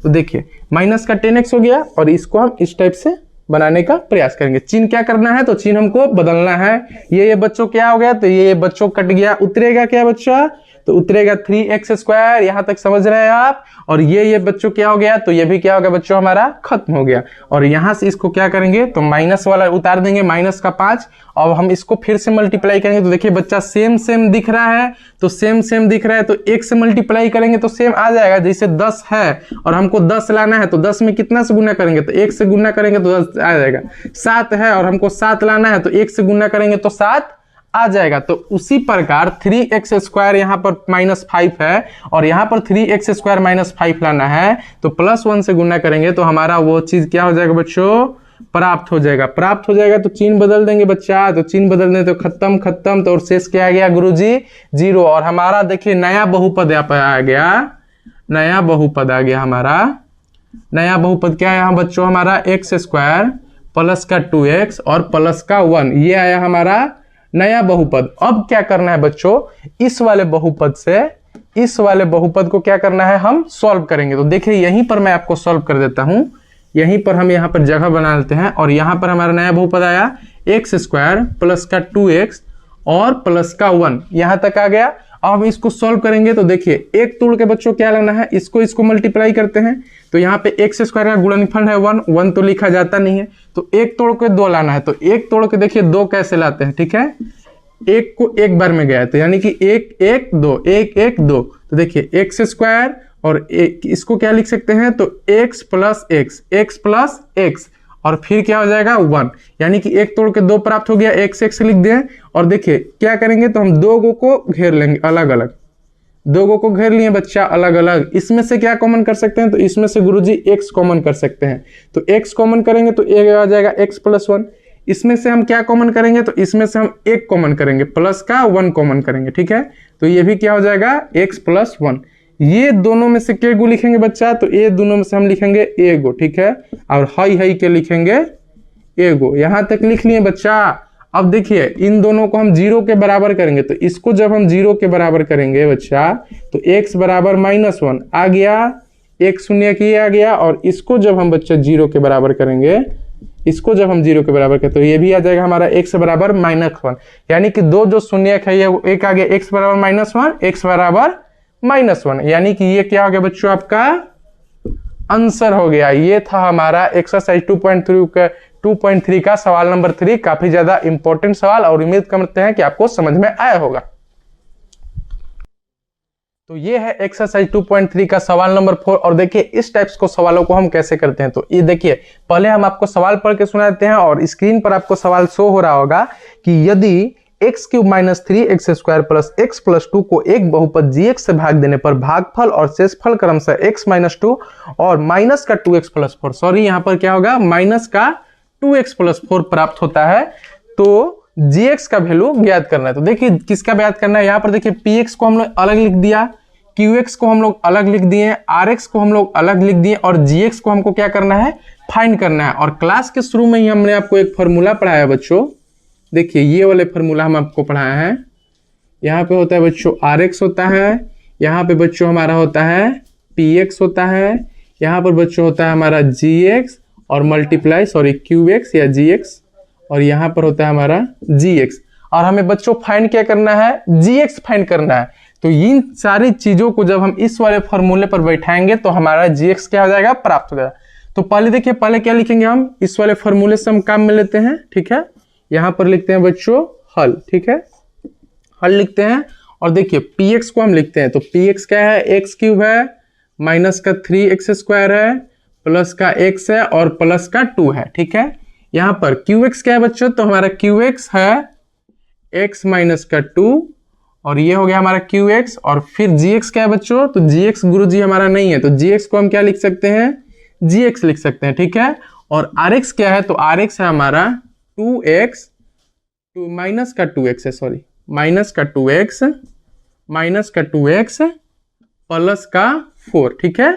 तो देखिए माइनस का 10x हो गया, और इसको हम इस टाइप से बनाने का प्रयास करेंगे। चिन्ह क्या करना है, तो चिन्ह हमको बदलना है। ये बच्चों क्या हो गया, तो ये बच्चों कट गया, उतरेगा क्या बच्चा, तो उतरेगा 3x स्क्वायर, यहां तक समझ रहे हैं आप। और ये बच्चों क्या हो गया, तो ये भी क्या हो गया बच्चों हमारा खत्म हो गया। और यहां से इसको क्या करेंगे, तो माइनस वाला उतार देंगे, माइनस का 5। अब हम इसको फिर से मल्टीप्लाई करेंगे तो देखिए बच्चा सेम सेम दिख रहा है, तो सेम सेम दिख रहा है, तो 1 से मल्टीप्लाई करेंगे तो सेम आ जाएगा। जैसे 10 है और हमको 10 लाना है, तो 10 में कितना से गुना करेंगे, तो 1 से गुना करेंगे तो 10 आ जाएगा। 7 है और हमको 7 लाना है, तो 1 से गुना करेंगे तो 7 आ जाएगा। तो उसी प्रकार 3x स्क्वायर यहाँ पर -5 है, और यहाँ पर 3x स्क्वायर -5 लाना है, तो +1 से गुना करेंगे तो हमारा वो चीज क्या हो जाएगा बच्चों, प्राप्त हो जाएगा। प्राप्त हो जाएगा तो चिन्ह बदल देंगे बच्चा, तो चिन्ह बदल दें तो खत्म खत्म, तो और शेष क्या आ गया गुरुजी 0। और हमारा देखिए नया बहुपद यहाँ पर आ गया, नया बहुपद आ गया हमारा। नया बहुपद क्या है यहाँ बच्चों, हमारा x स्क्वायर प्लस का 2x और प्लस का 1, ये आया हमारा नया बहुपद। अब क्या करना है बच्चों, इस वाले बहुपद से इस वाले बहुपद को क्या करना है, हम सॉल्व करेंगे। तो देखिए यहीं पर मैं आपको सॉल्व कर देता हूं, यहीं पर हम यहाँ पर जगह बना लेते हैं, और यहाँ पर हमारा नया बहुपद आया x स्क्वायर प्लस का 2x और प्लस का 1, यहाँ तक आ गया। अब हम इसको सॉल्व करेंगे तो देखिए एक तोड़ के बच्चों क्या लेना है, इसको मल्टीप्लाई करते हैं, तो यहाँ पे x स्क्वायर का गुणनफल है 1 तो लिखा जाता नहीं है, तो एक तोड़ के 2 लाना है, तो एक तोड़ के देखिए 2 कैसे लाते हैं, ठीक है। एक को एक बार में गया तो यानी कि 1 1 2 1 1 2, तो देखिए x स्क्वायर और इसको क्या लिख सकते हैं, तो x प्लस x और फिर क्या हो जाएगा 1, यानी कि एक तोड़ के 2 प्राप्त हो गया, x लिख दें। और देखिए क्या करेंगे, तो हम 2 को घेर लेंगे अलग अलग, 2 को घेर लिए बच्चा अलग अलग। इसमें से क्या कॉमन कर सकते हैं, तो इसमें से गुरुजी x कॉमन कर सकते हैं, तो x कॉमन करेंगे तो एक आ जाएगा x प्लस 1। इसमें से हम क्या कॉमन करेंगे, तो इसमें से हम 1 कॉमन करेंगे, प्लस का 1 कॉमन करेंगे, ठीक है। तो ये भी क्या हो जाएगा x प्लस 1। ये दोनों में से के गो लिखेंगे बच्चा, तो ये दोनों में से हम लिखेंगे ए गो, ठीक है, और हाई के लिखेंगे ए गो। यहां तक लिख लिए बच्चा। अब देखिए इन दोनों को हम 0 के बराबर करेंगे, तो इसको जब हम 0 के बराबर करेंगे बच्चा, तो x बराबर -1 आ गया, 1 शून्य की आ गया, और इसको जब हम बच्चा 0 के बराबर करेंगे, इसको जब हम 0 के बराबर करें तो ये भी आ जाएगा हमारा x बराबर -1, यानी कि 2 जो शून्य है ये एक आ गया, x बराबर -1 x बराबर -1, यानी कि ये क्या हो गया बच्चों, आपका आंसर हो गया। ये था हमारा एक्सरसाइज 2.3 का सवाल नंबर 3। काफी ज्यादा इंपॉर्टेंट सवाल, और उम्मीद करते हैं कि आपको समझ में आया होगा। तो ये है एक्सरसाइज 2.3 का सवाल नंबर 4। और देखिए इस टाइप्स को सवालों को हम कैसे करते हैं, तो ये देखिए पहले हम आपको सवाल पढ़ के सुनाते हैं, और स्क्रीन पर आपको सवाल शो हो रहा होगा कि यदि x³ - 3x square plus x plus 2 को एक बहुपद gx से भाग देने पर भागफल और शेषफल क्रमशः x - 2 और माइनस का 2x प्लस 4, सॉरी यहाँ पर क्या होगा, माइनस का 2x प्लस 4 प्राप्त होता है, तो gx का वैल्यू ज्ञात करना है। तो देखिए किसका ज्ञात करना है, यहाँ पर देखिए px को हम लोग अलग लिख दिया, QX को हम लोग अलग लिख दिए, RX को हम लोग अलग लिख दिए और GX को हमको क्या करना है, फाइंड करना है। और क्लास के शुरू में ही हमने आपको एक फॉर्मूला पढ़ाया बच्चों, देखिए ये वाले फॉर्मूला हम आपको पढ़ाया है। यहाँ पे होता है बच्चों RX होता है, यहाँ पे बच्चों हमारा होता है PX होता है, यहाँ पर बच्चों होता है हमारा GX और मल्टीप्लाई QX या GX, और यहाँ पर होता है हमारा GX। और हमें बच्चों फाइंड क्या करना है, GX फाइंड करना है। तो इन सारी चीजों को जब हम इस वाले फॉर्मूले पर बैठाएंगे तो हमारा GX क्या हो जाएगा, प्राप्त हो जाएगा। तो पहले देखिए, पहले क्या लिखेंगे हम, इस वाले फॉर्मूले से हम काम में लेते हैं, ठीक है। यहाँ पर लिखते हैं बच्चों हल, ठीक है, हल लिखते हैं। और देखिए PX को हम लिखते हैं, तो PX क्या है, x क्यूब है, माइनस का 3x स्क्वायर है, प्लस का x है और प्लस का 2 है, ठीक है। यहाँ पर QX क्या है बच्चों, तो हमारा QX है x माइनस का 2, और ये हो गया हमारा QX। और फिर GX क्या है बच्चों, तो GX गुरुजी हमारा नहीं है, तो GX को हम क्या लिख सकते हैं, GX लिख सकते हैं, ठीक है। और RX क्या है, तो RX है हमारा 2x माइनस का 2x है, सॉरी माइनस का 2x प्लस का 4, ठीक है।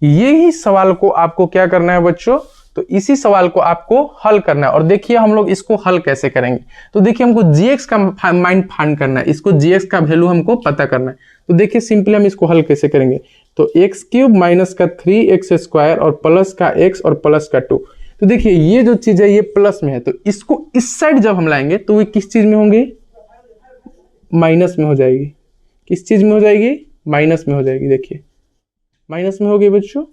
यही सवाल को आपको क्या करना है बच्चों, तो इसी सवाल को आपको हल करना है। और देखिए हम लोग इसको हल कैसे करेंगे, तो देखिए हमको GX का माइंड फाइंड करना है, इसको GX का वैल्यू हमको पता करना है। तो देखिए सिंपली हम इसको हल कैसे करेंगे, तो x क्यूब माइनस का 3x स्क्वायर और प्लस का x और प्लस का 2। तो देखिए ये जो चीज है ये प्लस में है, तो इसको इस साइड जब हम लाएंगे तो ये किस चीज में होंगे, माइनस में हो जाएगी। किस चीज में हो जाएगी, माइनस में हो जाएगी। देखिए माइनस में हो गई बच्चों,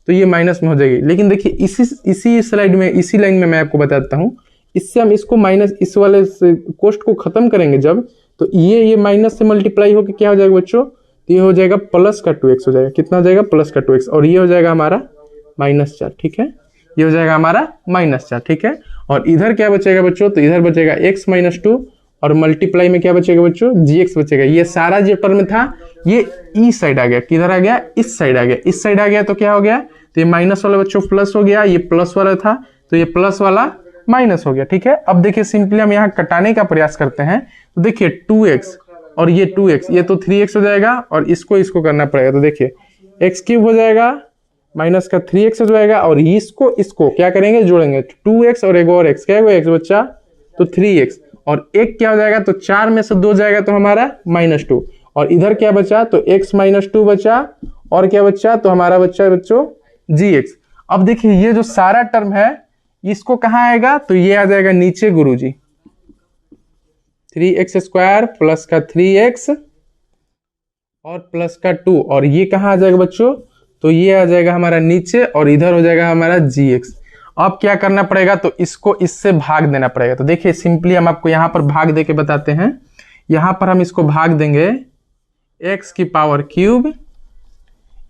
तो ये माइनस में हो जाएगी। लेकिन देखिए इसी स्लाइड में, इसी लाइन में मैं आपको बताता हूँ, इससे हम इसको माइनस, इस वाले कोष्ट को खत्म करेंगे जब, तो ये माइनस से मल्टीप्लाई होकर क्या हो जाएगा बच्चों, तो ये हो जाएगा प्लस का 2x हो जाएगा। कितना हो जाएगा, प्लस का 2x, और ये हो जाएगा हमारा -4, ठीक है। ये हो जाएगा हमारा -4, ठीक है। और इधर क्या बचेगा बच्चों, तो इधर बचेगा x माइनस 2 और मल्टीप्लाई में क्या बचेगा बच्चों, GX बचेगा। ये सारा जो टर्म था ये इस साइड आ गया, किधर आ गया, इस साइड आ गया। इस साइड आ गया तो क्या हो गया, तो ये माइनस वाला बच्चों प्लस हो गया, ये प्लस वाला था तो ये प्लस वाला माइनस हो गया, ठीक है। अब देखिए सिंपली हम यहाँ कटाने का प्रयास करते हैं, तो देखिए 2x और ये 2x, ये तो 3x हो जाएगा और इसको करना पड़ेगा। तो देखिए x क्यूब हो जाएगा माइनस का 3x हो जाएगा, और इसको क्या करेंगे, जोड़ेंगे 2x और एक और x, क्या है x बच्चा, तो 3x, और एक क्या हो जाएगा, तो 4 में से 2 जाएगा तो हमारा -2, और इधर क्या बचा, तो x माइनस 2 बचा, और क्या बचा, तो हमारा बच्चा बच्चों GX। अब देखिए ये जो सारा टर्म है इसको कहाँ आएगा, तो ये आ जाएगा नीचे गुरुजी, 3x स्क्वायर प्लस का 3x और प्लस का 2, और ये कहाँ आ जाएगा बच्चों, तो ये आ जाएगा हमारा नीचे, और इधर हो जाएगा हमारा GX। अब क्या करना पड़ेगा, तो इसको इससे भाग देना पड़ेगा। तो देखिए सिंपली हम आपको यहाँ पर भाग दे के बताते हैं। यहाँ पर हम इसको भाग देंगे x की पावर क्यूब,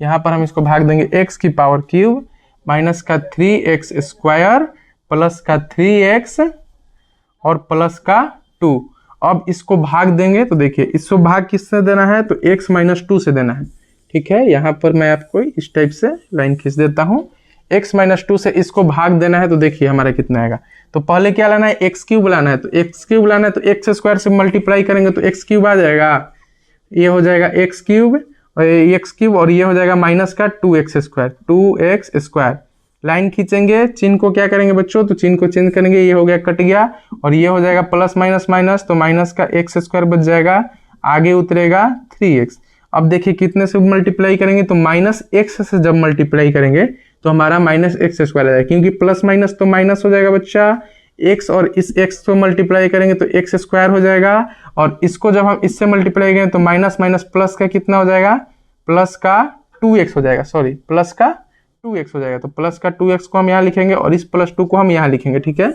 यहाँ पर हम इसको भाग देंगे x की पावर क्यूब माइनस का 3x स्क्वायर प्लस का 3x और प्लस का 2। अब इसको भाग देंगे तो देखिए इसको भाग किससे देना है, तो x माइनस 2 से देना है, ठीक है। यहाँ पर मैं आपको इस टाइप से लाइन खींच देता हूँ, x माइनस 2 से इसको भाग देना है। तो देखिए हमारा कितना आएगा, तो पहले क्या लाना है, x क्यूब लाना है, तो x क्यूब लाना है तो x स्क्वायर से मल्टीप्लाई करेंगे तो x क्यूब आ जाएगा, ये हो जाएगा x क्यूब और x क्यूब, और ये हो जाएगा माइनस का 2x स्क्वायर। लाइन खींचेंगे, चिन्ह को क्या करेंगे बच्चों, तो चिन्ह को चेंज करेंगे, ये हो गया कट गया, और ये हो जाएगा प्लस माइनस माइनस, तो माइनस का x स्क्वायर बच जाएगा, आगे उतरेगा 3x। अब देखिए कितने से मल्टीप्लाई करेंगे, तो -x से जब मल्टीप्लाई करेंगे तो हमारा -x स्क्वायर आ जाएगा, क्योंकि प्लस माइनस तो माइनस हो जाएगा बच्चा, x और इस x को मल्टीप्लाई करेंगे तो x स्क्वायर हो जाएगा, और इसको जब हम इससे मल्टीप्लाई करेंगे तो माइनस माइनस प्लस का कितना हो जाएगा, प्लस का 2x हो जाएगा, सॉरी प्लस का 2x हो जाएगा। तो प्लस का 2x को हम यहाँ लिखेंगे और इस +2 को हम यहाँ लिखेंगे, ठीक है।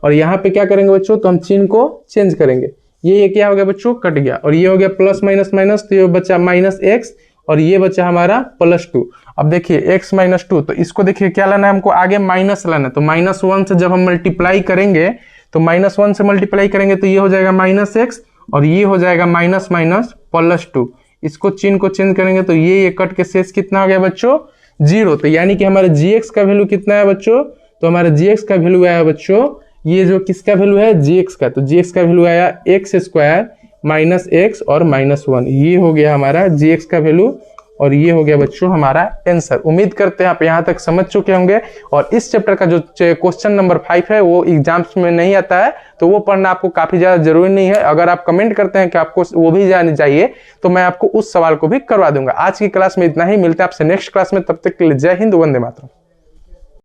और यहाँ पे क्या करेंगे बच्चों, तो हम चिन्ह को चेंज करेंगे, ये क्या हो गया बच्चों, कट गया, और ये हो गया प्लस माइनस माइनस, तो ये बच्चा -x और ये बच्चा हमारा +2। अब देखिए x माइनस 2, तो इसको देखिए क्या लाना है हमको, आगे माइनस लाना है, तो -1 से जब हम मल्टीप्लाई करेंगे तो -1 से मल्टीप्लाई करेंगे तो ये हो जाएगा -x और ये हो जाएगा माइनस माइनस +2। इसको चिन्ह को चेंज करेंगे तो ये कट के शेष कितना हो गया बच्चों, 0। तो यानी कि हमारे GX का वैल्यू कितना है बच्चों, तो हमारे GX का वैल्यू आया बच्चों, ये जो किसका वैल्यू है, GX का, तो GX का वैल्यू आया x स्क्वायर -x और -1, ये हो गया हमारा gx का वैल्यू और ये हो गया बच्चों हमारा आंसर। उम्मीद करते हैं आप यहाँ तक समझ चुके होंगे। और इस चैप्टर का जो क्वेश्चन नंबर 5 है वो एग्जाम्स में नहीं आता है, तो वो पढ़ना आपको काफी ज्यादा जरूरी नहीं है। अगर आप कमेंट करते हैं कि आपको वो भी जानी चाहिए तो मैं आपको उस सवाल को भी करवा दूंगा। आज की क्लास में इतना ही, मिलते हैं आपसे नेक्स्ट क्लास में, तब तक के लिए जय हिंद, वंदे मातरम।